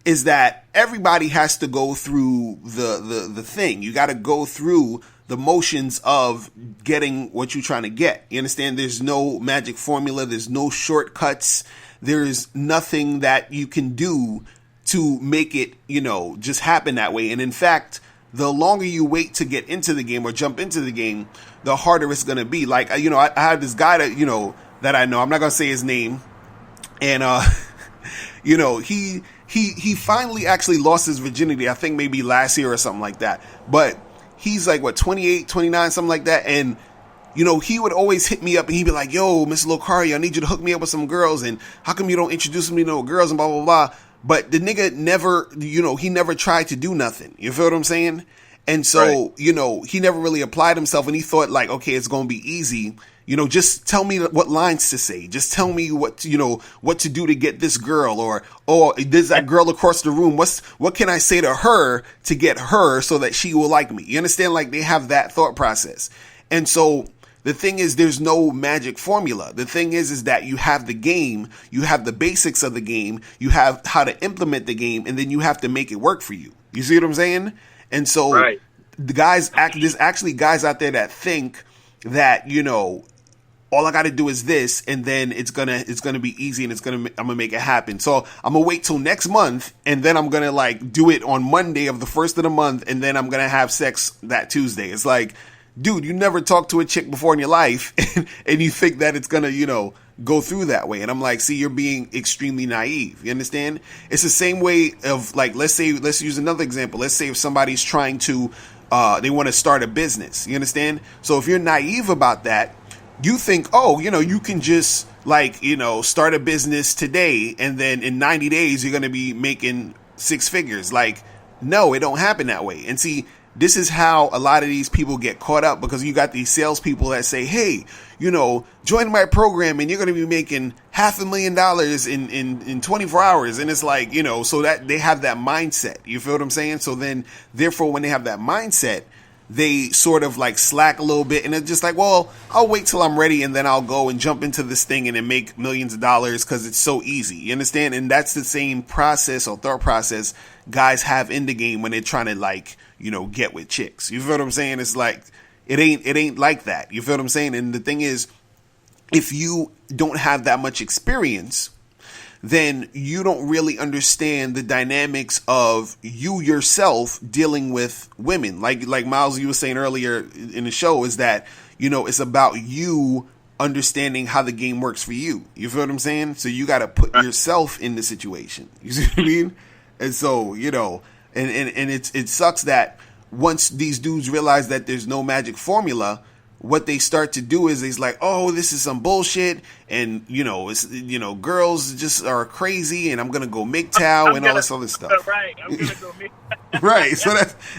is that everybody has to go through the thing. You got to go through the motions of getting what you're trying to get. You understand? There's no magic formula. There's no shortcuts. There's nothing that you can do to make it, just happen that way. And in fact, the longer you wait to get into the game or jump into the game, the harder it's going to be. Like, I had this guy that, that I know, I'm not going to say his name. And, he finally actually lost his virginity. I think maybe last year or something like that. But he's like, 28, 29, something like that. And, he would always hit me up and he'd be like, yo, Mr. Locario, I need you to hook me up with some girls. And how come you don't introduce me to no girls and blah, blah, blah. But the nigga never, he never tried to do nothing. You feel what I'm saying? And so, you know, he never really applied himself, and he thought like, okay, it's going to be easy. You know, just tell me what lines to say. Just tell me what to do to get this girl, or there's that girl across the room. What can I say to her to get her so that she will like me? You understand? Like, they have that thought process. And so the thing is, there's no magic formula. The thing is that you have the game, you have the basics of the game, you have how to implement the game, and then you have to make it work for you. You see what I'm saying? And so there's actually guys out there that think that, you know, all I got to do is this, and then it's gonna be easy, and I'm gonna make it happen. So I'm gonna wait till next month, and then I'm gonna like do it on Monday of the first of the month, and then I'm gonna have sex that Tuesday. It's like, dude, you never talked to a chick before in your life, and you think that it's gonna, you know, go through that way. And I'm like, see, you're being extremely naive. You understand? It's the same way of like, let's use another example. Let's say if somebody's trying to, they want to start a business. You understand? So if you're naive about that, you think, oh, you know, you can just like, you know, start a business today, and then in 90 days, you're going to be making six figures. Like, no, it don't happen that way. And see, this is how a lot of these people get caught up, because you got these salespeople that say, hey, you know, join my program and you're going to be making $500,000 in 24 hours. And it's like, you know, so that they have that mindset. You feel what I'm saying? So then, therefore, when they have that mindset, they sort of like slack a little bit, and it's just like, well, I'll wait till I'm ready, and then I'll go and jump into this thing and then make millions of dollars because it's so easy. You understand? And that's the same process or thought process guys have in the game when they're trying to, like, you know, get with chicks. You feel what I'm saying? It's like, it ain't like that. You feel what I'm saying? And the thing is, if you don't have that much experience, then you don't really understand the dynamics of you yourself dealing with women. Like Miles, you were saying earlier in the show, is that, you know, it's about you understanding how the game works for you. You feel what I'm saying? So you got to put yourself in the situation. You see what I mean? And so, you know, and it sucks that once these dudes realize that there's no magic formula, what they start to do is they's like, oh, this is some bullshit, and you know, it's, you know, girls just are crazy, and I'm gonna go MGTOW and all this other stuff. Right, I'm gonna go MGTOW. Right, so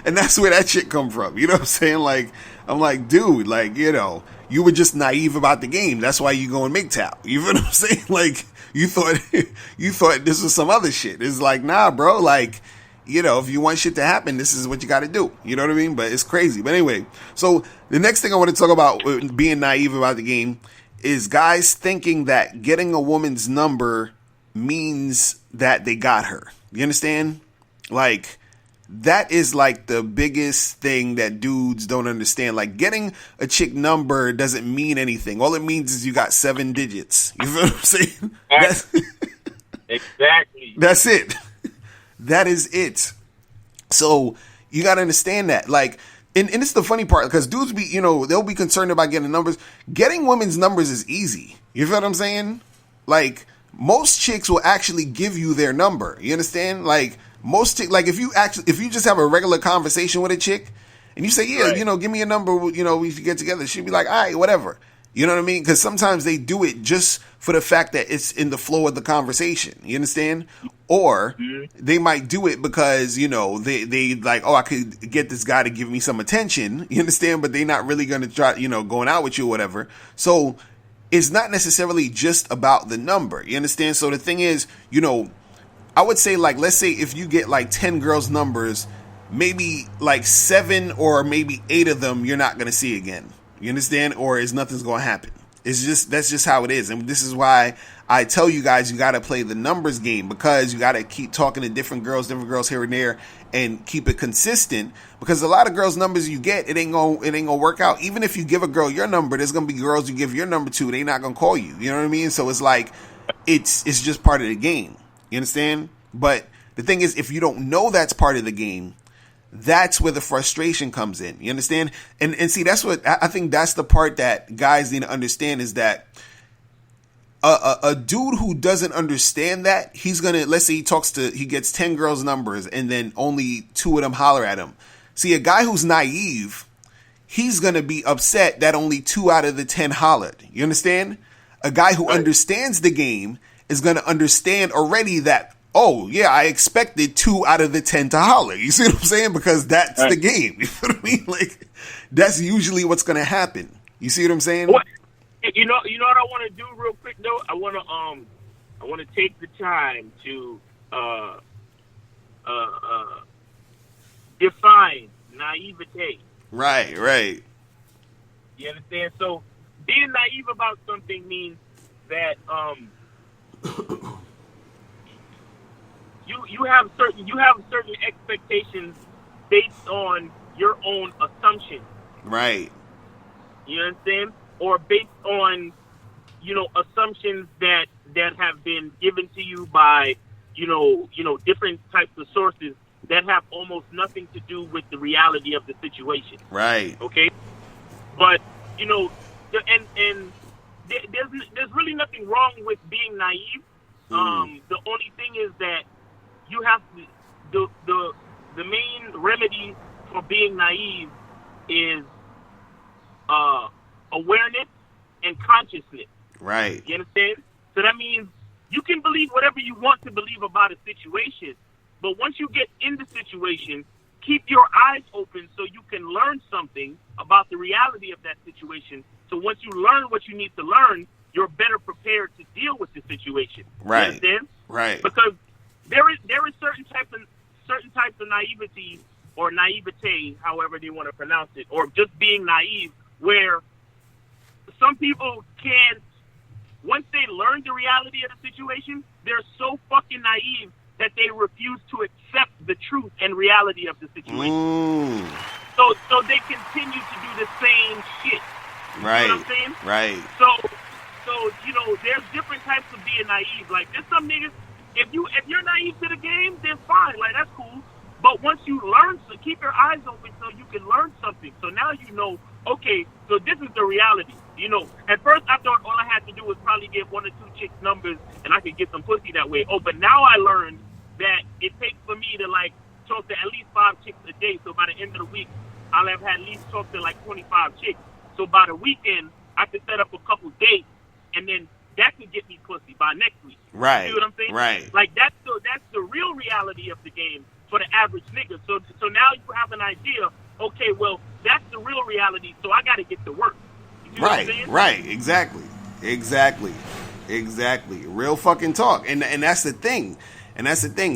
that's where that shit come from. You know what I'm saying? Like, I'm like, dude, like, you know, you were just naive about the game. That's why you going MGTOW. You feel what I'm saying? Like, you thought this was some other shit. It's like, nah, bro. Like, you know, if you want shit to happen, this is what you got to do. You know what I mean? But it's crazy. But anyway, so the next thing I want to talk about being naive about the game is guys thinking that getting a woman's number means that they got her. You understand? Like, that is like the biggest thing that dudes don't understand. Like, getting a chick number doesn't mean anything. All it means is you got 7 digits. You feel what I'm saying? Exactly. That's it. That is it. So you got to understand that. Like, and it's the funny part, because dudes be, you know, they'll be concerned about getting numbers. Getting women's numbers is easy. You feel what I'm saying? Like, most chicks will actually give you their number. You understand? Like, most chicks, like, if you just have a regular conversation with a chick and you say, yeah, right, you know, give me a number, you know, we should get together, she'd be like, all right, whatever. You know what I mean? Because sometimes they do it just for the fact that it's in the flow of the conversation. You understand? Or they might do it because, you know, they like, oh, I could get this guy to give me some attention. You understand? But they're not really going to try, you know, going out with you or whatever. So it's not necessarily just about the number. You understand? So the thing is, you know, I would say, like, let's say if you get like 10 girls' numbers, maybe like 7 or maybe 8 of them you're not going to see again. You understand? Or is nothing's going to happen. It's just, that's just how it is. And this is why I tell you guys, you got to play the numbers game, because you got to keep talking to different girls here and there, and keep it consistent, because a lot of girls' numbers you get, it ain't gonna work out. Even if you give a girl your number, there's going to be girls you give your number to, they not going to call you. You know what I mean? So it's like, it's just part of the game. You understand? But the thing is, if you don't know that's part of the game, that's where the frustration comes in. You understand? And see, that's what I think, that's the part that guys need to understand, is that a dude who doesn't understand that, he's gonna, let's say he gets 10 girls' numbers and then only 2 of them holler at him. See, a guy who's naive, he's gonna be upset that only 2 out of the 10 hollered. You understand? A guy who understands the game is gonna understand already that, oh yeah, I expected 2 out of the 10 to holler. You see what I'm saying? Because that's the game. You know what I mean? Like, that's usually what's gonna happen. You see what I'm saying? What? You know what I want to do real quick though. I want to take the time to define naivete. Right. You understand? So being naive about something means that you have certain expectations based on your own assumptions. Right. You understand? Or based on, assumptions that have been given to you by, different types of sources that have almost nothing to do with the reality of the situation. Right. Okay? But, there's really nothing wrong with being naive. The only thing is that you have to, the main remedy for being naive is awareness and consciousness. Right. You understand? So that means you can believe whatever you want to believe about a situation, but once you get in the situation, keep your eyes open so you can learn something about the reality of that situation. So once you learn what you need to learn, you're better prepared to deal with the situation. Right. You understand? Right. Because there is certain types of naivety or naivete, however they want to pronounce it, or just being naive, where some people can't, once they learn the reality of the situation, they're so fucking naive that they refuse to accept the truth and reality of the situation. So they continue to do the same shit. Right. You know what I'm saying? Right. So there's different types of being naive. Like, there's some niggas, if you're naive to the game, then fine, like, that's cool. But once you learn, so keep your eyes open so you can learn something. So now you know, okay, so this is the reality. At first I thought all I had to do was probably get 1 or 2 chicks numbers and I could get some pussy that way. Oh, but now I learned that it takes for me to, like, talk to at least 5 chicks a day. So by the end of the week, I'll have had at least talked to like 25 chicks. So by the weekend, I could set up a couple dates, and then that could get me pussy by next week. Right. You see what I'm saying? Right. Like, that's the real reality of the game for the average nigga. So now you have an idea, okay, well, that's the real reality, so I got to get to work. You see what I'm saying? Right. Exactly. Real fucking talk. And that's the thing.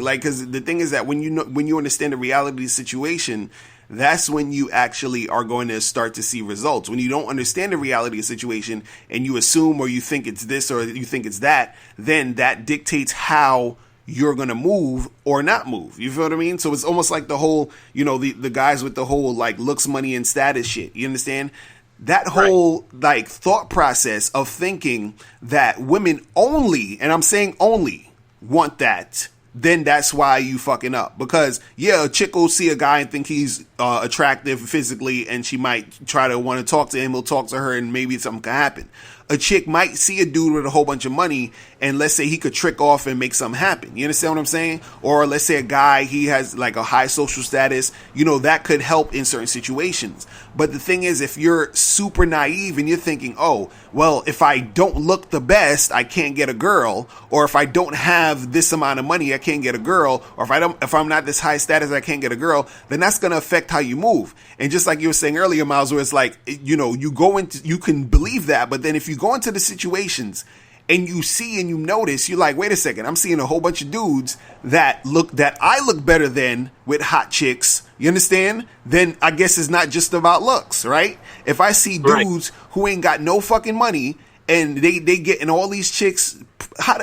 Like, because the thing is that when you understand the reality of the situation, that's when you actually are going to start to see results. When you don't understand the reality of the situation and you assume or you think it's this or you think it's that, then that dictates how you're going to move or not move. You feel what I mean? So it's almost like the whole, the guys with the whole, like, looks, money, and status shit. You understand? That whole, like, thought process of thinking that women only, and I'm saying only, want that, then that's why you fucking up. Because, yeah, a chick will see a guy and think he's attractive physically, and she might try to want to talk to him. He'll talk to her, and maybe something can happen. A chick might see a dude with a whole bunch of money, and let's say he could trick off and make something happen. You understand what I'm saying? Or let's say a guy, he has like a high social status, that could help in certain situations. But the thing is, if you're super naive and you're thinking, oh, well, if I don't look the best, I can't get a girl. Or if I don't have this amount of money, I can't get a girl. Or if I'm not this high status, I can't get a girl, then that's going to affect how you move. And just like you were saying earlier, Miles, where it's like, you can believe that, but then if you go into the situations and you see and you notice, you're like, wait a second, I'm seeing a whole bunch of dudes that I look better than with hot chicks. You understand? Then I guess it's not just about looks, right? If I see dudes who ain't got no fucking money and they getting all these chicks,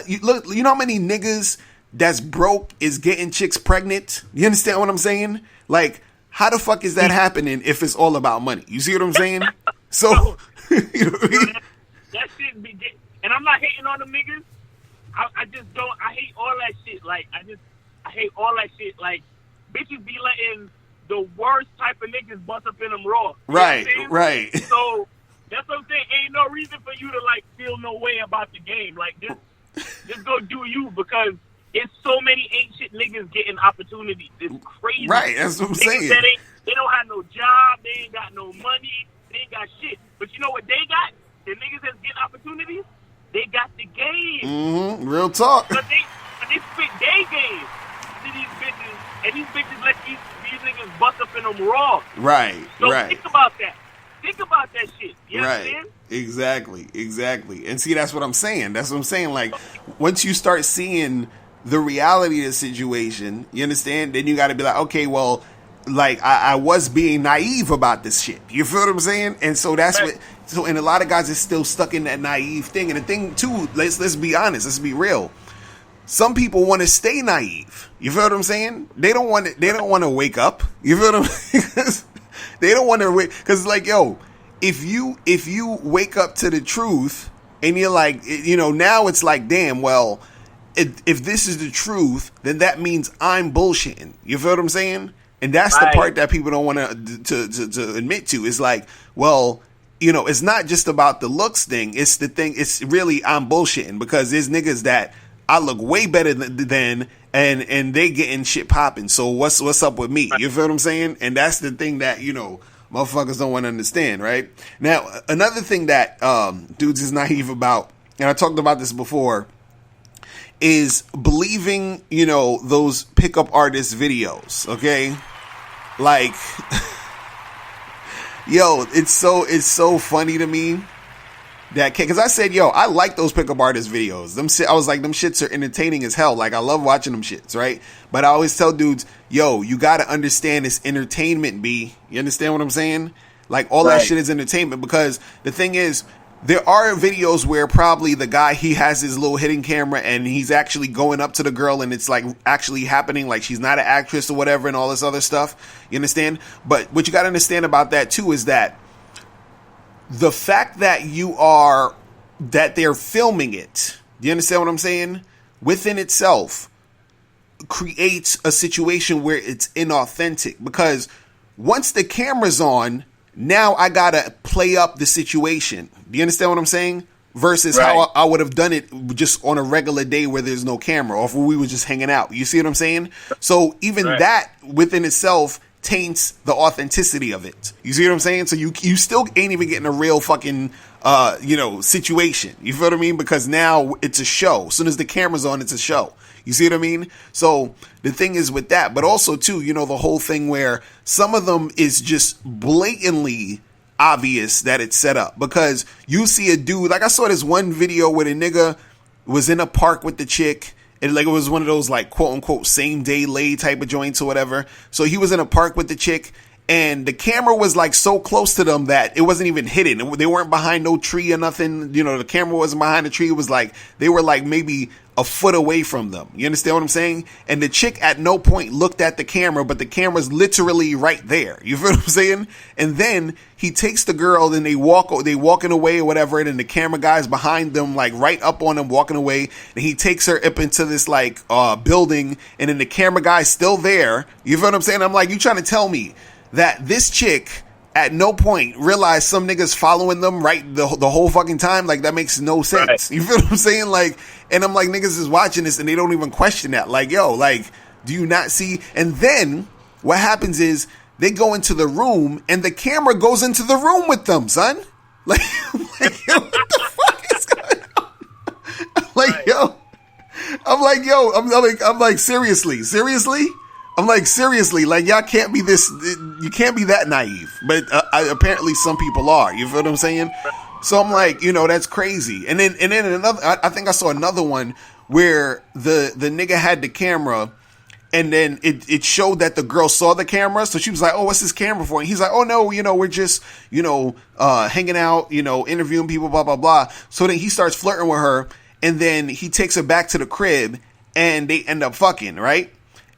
you know how many niggas that's broke is getting chicks pregnant? You understand what I'm saying? Like, how the fuck is that happening if it's all about money? You see what I'm saying? So, you know what I mean? That shit be, and I'm not hating on them niggas. I just don't. I hate all that shit. Like, I hate all that shit. Like, bitches be letting the worst type of niggas bust up in them raw. Right. So that's what I'm saying. Ain't no reason for you to, like, feel no way about the game. Like, just go do you, because it's so many ain't shit niggas getting opportunities. It's crazy. Right. That's what I'm saying. They don't have no job. They ain't got no money. They ain't got shit. But you know what they got? The niggas that's getting opportunities, they got the game. Real talk. But they spit gay games to these bitches, and these bitches let these niggas bust up in them raw. Right, So right. think about that. Think about that shit. You Right. understand? Exactly. And see, that's what I'm saying. Like, once you start seeing the reality of the situation, you understand? Then you got to be like, okay, well, like, I was being naive about this shit. You feel what I'm saying? And so that's right. and a lot of guys are still stuck in that naive thing. And the thing too, let's be honest, let's be real. Some people want to stay naive. You feel what I'm saying? They don't want to wake up. You feel what I'm saying? They don't want to wake, because like, yo, if you wake up to the truth and you're like, you know, now it's like, damn, well, if this is the truth, then that means I'm bullshitting. You feel what I'm saying? And that's right. the part that people don't want to admit to. Is like, well, you know, it's not just about the looks thing. It's the thing. It's really, I'm bullshitting, because there's niggas that I look way better than and they getting shit popping. So what's up with me? You feel what I'm saying? And that's the thing that, you know, motherfuckers don't want to understand, right? Now, another thing that dudes is naive about, and I talked about this before, is believing, you know, those pickup artist videos, okay? Like, yo, it's so funny to me that, because I said, yo, I like those pickup artist videos. I was like, them shits are entertaining as hell. Like, I love watching them shits, right? But I always tell dudes, yo, you got to understand it's entertainment, B. You understand what I'm saying? Like, all that shit is entertainment, because the thing is, there are videos where probably the guy, he has his little hidden camera and he's actually going up to the girl and it's like actually happening, like she's not an actress or whatever and all this other stuff. You understand? But what you got to understand about that too is that the fact that that they're filming it, do you understand what I'm saying? Within itself creates a situation where it's inauthentic, because once the camera's on, now I gotta play up the situation. Do you understand what I'm saying? Versus how I would have done it just on a regular day where there's no camera, or if we were just hanging out. You see what I'm saying? So even that within itself taints the authenticity of it. You see what I'm saying? So you still ain't even getting a real fucking you know, situation. You feel what I mean? Because now it's a show. As soon as the camera's on, it's a show. You see what I mean? So the thing is with that, but also too, you know, the whole thing where some of them is just blatantly obvious that it's set up, because you see a dude, like I saw this one video where the nigga was in a park with the chick, and like it was one of those like quote unquote same day lay type of joints or whatever. So he was in a park with the chick, and the camera was like so close to them that it wasn't even hidden. They weren't behind no tree or nothing. You know, the camera wasn't behind the tree. It was like they were like maybe a foot away from them. You understand what I'm saying? And the chick at no point looked at the camera, but the camera's literally right there. You feel what I'm saying? And then he takes the girl, and they walking away or whatever, and then the camera guy's behind them, like right up on them, walking away. And he takes her up into this like building, and then the camera guy's still there. You feel what I'm saying? I'm like, you trying to tell me that this chick at no point realized some niggas following them the whole fucking time? Like, that makes no sense. Right. You feel what I'm saying? Like, and I'm like, niggas is watching this and they don't even question that. Like, yo, like, do you not see? And then what happens is they go into the room and the camera goes into the room with them, son. Like, yo, what the fuck is going on? I'm like, seriously? I'm like, seriously, like, y'all can't be you can't be that naive. But apparently some people are. You feel what I'm saying? So I'm like, you know, that's crazy. And then another, I think I saw another one where the nigga had the camera, and then it showed that the girl saw the camera. So she was like, oh, what's this camera for? And he's like, oh, no, you know, we're just, you know, hanging out, you know, interviewing people, blah, blah, blah. So then he starts flirting with her, and then he takes her back to the crib, and they end up fucking, right?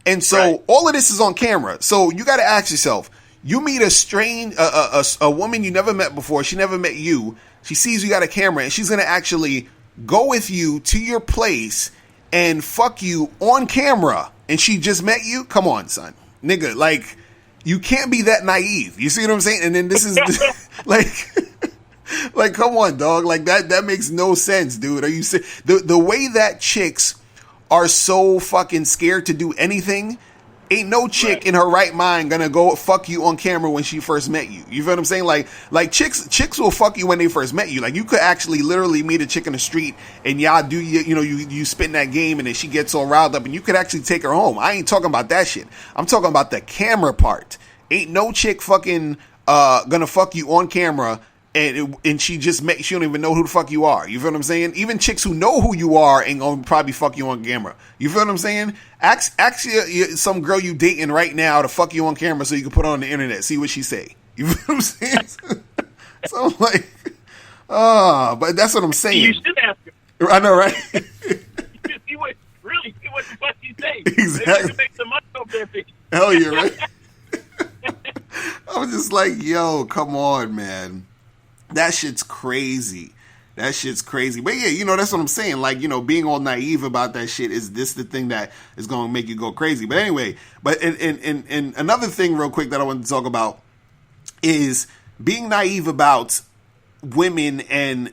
And so all of this is on camera. So you got to ask yourself, you meet a woman you never met before. She never met you. She sees you got a camera, and she's going to actually go with you to your place and fuck you on camera. And she just met you. Come on, son, nigga. Like, you can't be that naive. You see what I'm saying? And then this is like, come on, dog. Like that makes no sense, dude. Are you the way that chicks are so fucking scared to do anything Ain't no chick in her right mind gonna go fuck you on camera when she first met you. You feel what I'm saying? Like chicks will fuck you when they first met you. Like you could actually literally meet a chick in the street and y'all do you spit that game and then she gets all riled up and you could actually take her home. I ain't talking about that shit. I'm talking about the camera part. Ain't no chick fucking gonna fuck you on camera and she don't even know who the fuck you are. You feel what I'm saying? Even chicks who know who you are ain't gonna probably fuck you on camera. You feel what I'm saying? Ask some girl you dating right now to fuck you on camera so you can put it on the internet. See what she say. You feel what I'm saying? So I'm like, but that's what I'm saying. You should ask her. I know, right? see what the fuck she say. Exactly. Make some money off that bitch. Hell yeah, right? I was just like, yo, come on, man. That shit's crazy. That shit's crazy. But yeah, that's what I'm saying. Like, being all naive about that shit is this the thing that is going to make you go crazy. But anyway, and another thing real quick that I want to talk about is being naive about women and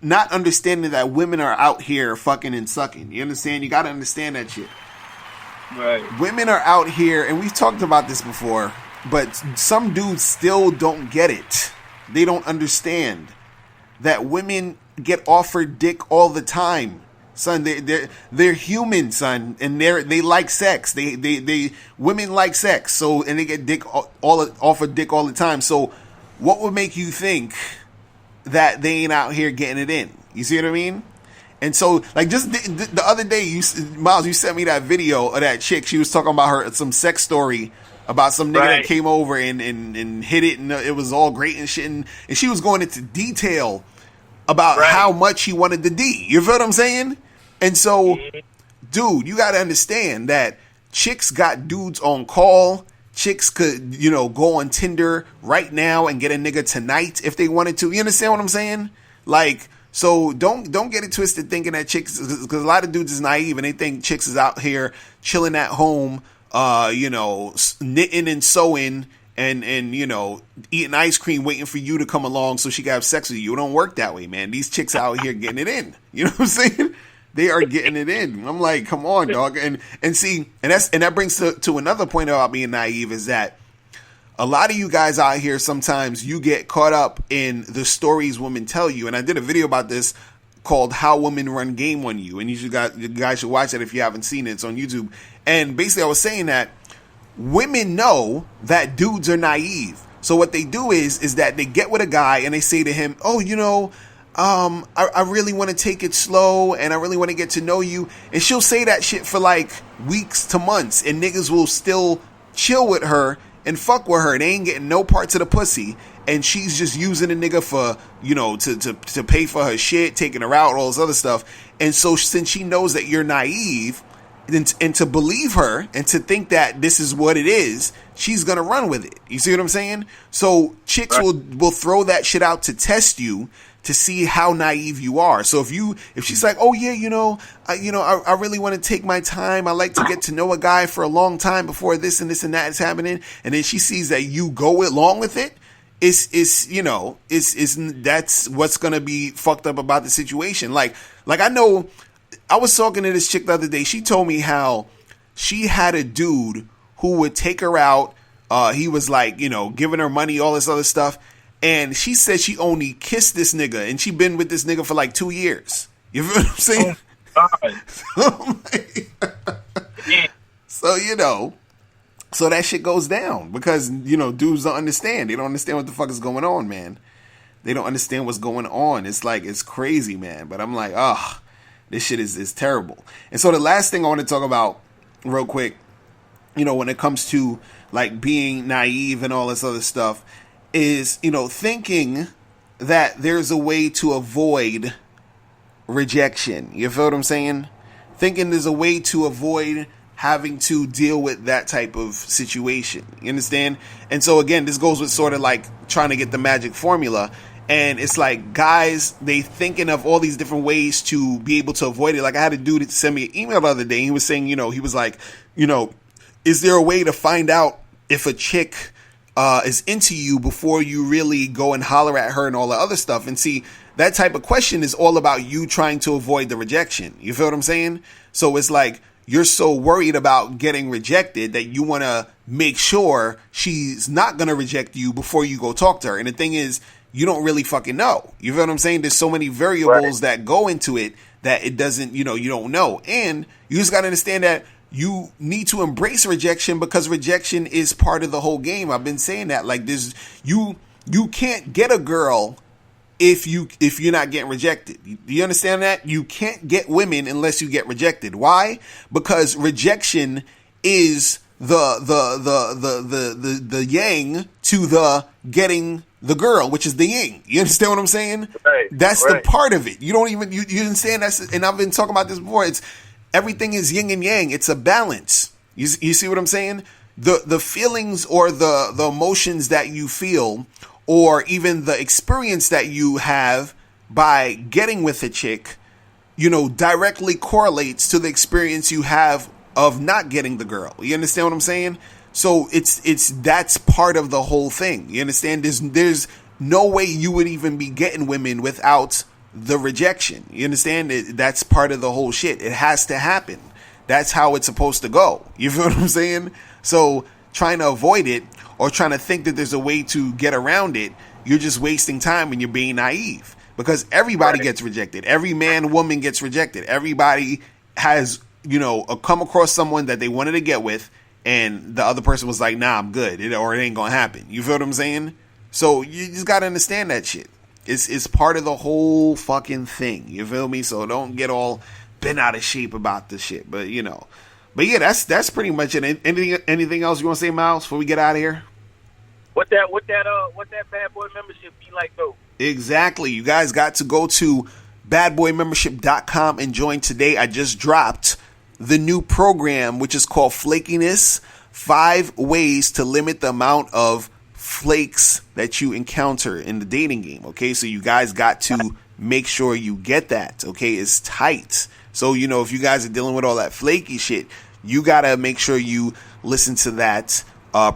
not understanding that women are out here fucking and sucking. You understand? You got to understand that shit. Right. Women are out here, and we've talked about this before, but some dudes still don't get it. They don't understand that women get offered dick all the time, son. They're human, son, and they like sex. They women like sex, so and they get dick offered dick all the time. So, what would make you think that they ain't out here getting it in? You see what I mean? And so, like, just the other day, Miles, you sent me that video of that chick. She was talking about some sex story about some nigga that came over and hit it, and it was all great and shit. And she was going into detail about how much he wanted the D. You feel what I'm saying? And so, dude, you got to understand that chicks got dudes on call. Chicks could, go on Tinder right now and get a nigga tonight if they wanted to. You understand what I'm saying? Like, so don't get it twisted thinking that chicks, because a lot of dudes is naive and they think chicks is out here chilling at home, knitting and sewing and eating ice cream waiting for you to come along so she can have sex with you. It don't work that way, man. These chicks out here getting it in. You know what I'm saying? They are getting it in. I'm like, come on, dog. And that brings to another point about being naive is that a lot of you guys out here, sometimes you get caught up in the stories women tell you. And I did a video about this called How Women Run Game on You. And you guys should watch it if you haven't seen it. It's on YouTube. And basically I was saying that women know that dudes are naive. So what they do is that they get with a guy and they say to him, oh, I really want to take it slow and I really want to get to know you. And she'll say that shit for like weeks to months and niggas will still chill with her and fuck with her. They ain't getting no parts of the pussy. And she's just using a nigga for, to pay for her shit, taking her out, all this other stuff. And so since she knows that you're naive and to believe her and to think that this is what it is, she's going to run with it. You see what I'm saying? So chicks will throw that shit out to test you, to see how naive you are. So if she's like, oh yeah, I really want to take my time. I like to get to know a guy for a long time before this and that is happening. And then she sees that you go along with it. That's what's going to be fucked up about the situation. Like I know I was talking to this chick the other day. She told me how she had a dude who would take her out. He was like, giving her money, all this other stuff. And she said she only kissed this nigga, and she been with this nigga for like 2 years. You feel what I'm saying? So that shit goes down because, dudes don't understand. They don't understand what the fuck is going on, man. They don't understand what's going on. It's like, it's crazy, man. But I'm like, this shit is terrible. And so the last thing I want to talk about real quick, when it comes to like being naive and all this other stuff, is, thinking that there's a way to avoid rejection. You feel what I'm saying? Thinking there's a way to avoid having to deal with that type of situation. You understand? And so again, this goes with sort of like trying to get the magic formula. And it's like guys, they thinking of all these different ways to be able to avoid it. Like I had a dude send me an email the other day. He was saying, he was like, is there a way to find out if a chick is into you before you really go and holler at her and all the other stuff? And see, that type of question is all about you trying to avoid the rejection. You feel what I'm saying? So it's like you're so worried about getting rejected that you want to make sure she's not going to reject you before you go talk to her. And the thing is, you don't really fucking know. You feel what I'm saying? There's so many variables that go into it that it doesn't, you don't know. And you just got to understand that you need to embrace rejection, because rejection is part of the whole game. I've been saying that. Like, you can't get a girl if you're not getting rejected. Do you understand that? You can't get women unless you get rejected. Why? Because rejection is the yang to the getting the girl, which is the yin. You understand what I'm saying? Right, that's the part of it. You don't even you understand that's, and I've been talking about this before. It's everything is yin and yang. It's a balance. You see what I'm saying? The feelings or the emotions that you feel, or even the experience that you have by getting with a chick, directly correlates to the experience you have of not getting the girl. You understand what I'm saying? So that's part of the whole thing. You understand? There's no way you would even be getting women without the rejection. You understand? That's part of the whole shit. It has to happen. That's how it's supposed to go. You feel what I'm saying? So trying to avoid it or trying to think that there's a way to get around it, you're just wasting time and you're being naive, because everybody gets rejected. Every man, woman gets rejected. Everybody has, come across someone that they wanted to get with, and the other person was like, nah, I'm good, or it ain't gonna happen. You feel what I'm saying? So you just gotta understand that shit. It's part of the whole fucking thing. You feel me? So don't get all bent out of shape about this shit. But yeah, that's pretty much it. Anything else you want to say, Miles, before we get out of here? What that bad boy membership be like though? Exactly. You guys got to go to badboymembership.com and join today. I just dropped the new program, which is called Flakiness: 5 Ways to Limit the Amount of Flakes that you encounter in the dating game. Okay, so you guys got to make sure you get that. Okay, it's tight. So, if you guys are dealing with all that flaky shit, you got to make sure you listen to that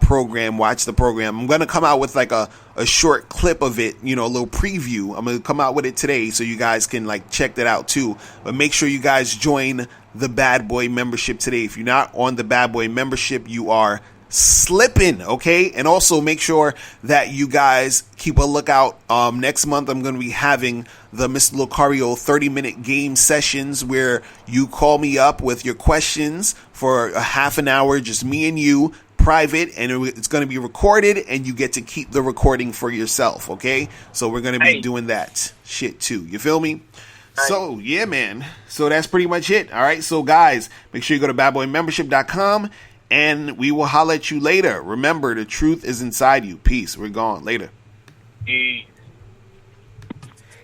program, watch the program. I'm going to come out with like a short clip of it, a little preview. I'm going to come out with it today so you guys can check that out too. But make sure you guys join the Bad Boy membership today. If you're not on the Bad Boy membership, you are slipping, okay? And also make sure that you guys keep a lookout. Next month I'm going to be having the Mr. Locario 30-minute game sessions where you call me up with your questions for a half an hour, just me and you, private, and it's going to be recorded, and you get to keep the recording for yourself, okay? So we're going to be doing that shit too. You feel me? So, yeah, man. So that's pretty much it. All right. So, guys, make sure you go to badboymembership.com, and we will holler at you later. Remember, the truth is inside you. Peace. We're gone. Later. Peace.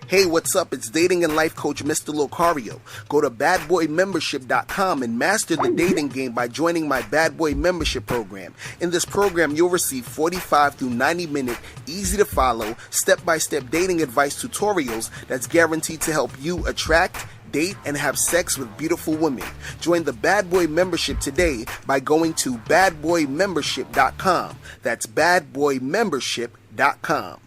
Hey, what's up? It's dating and life coach Mr. Locario. Go to badboymembership.com and master the dating game by joining my Bad Boy membership program. In this program, you'll receive 45 through 90-minute, easy-to-follow, step-by-step dating advice tutorials that's guaranteed to help you attract, date, and have sex with beautiful women. Join the Bad Boy membership today by going to badboymembership.com. That's badboymembership.com.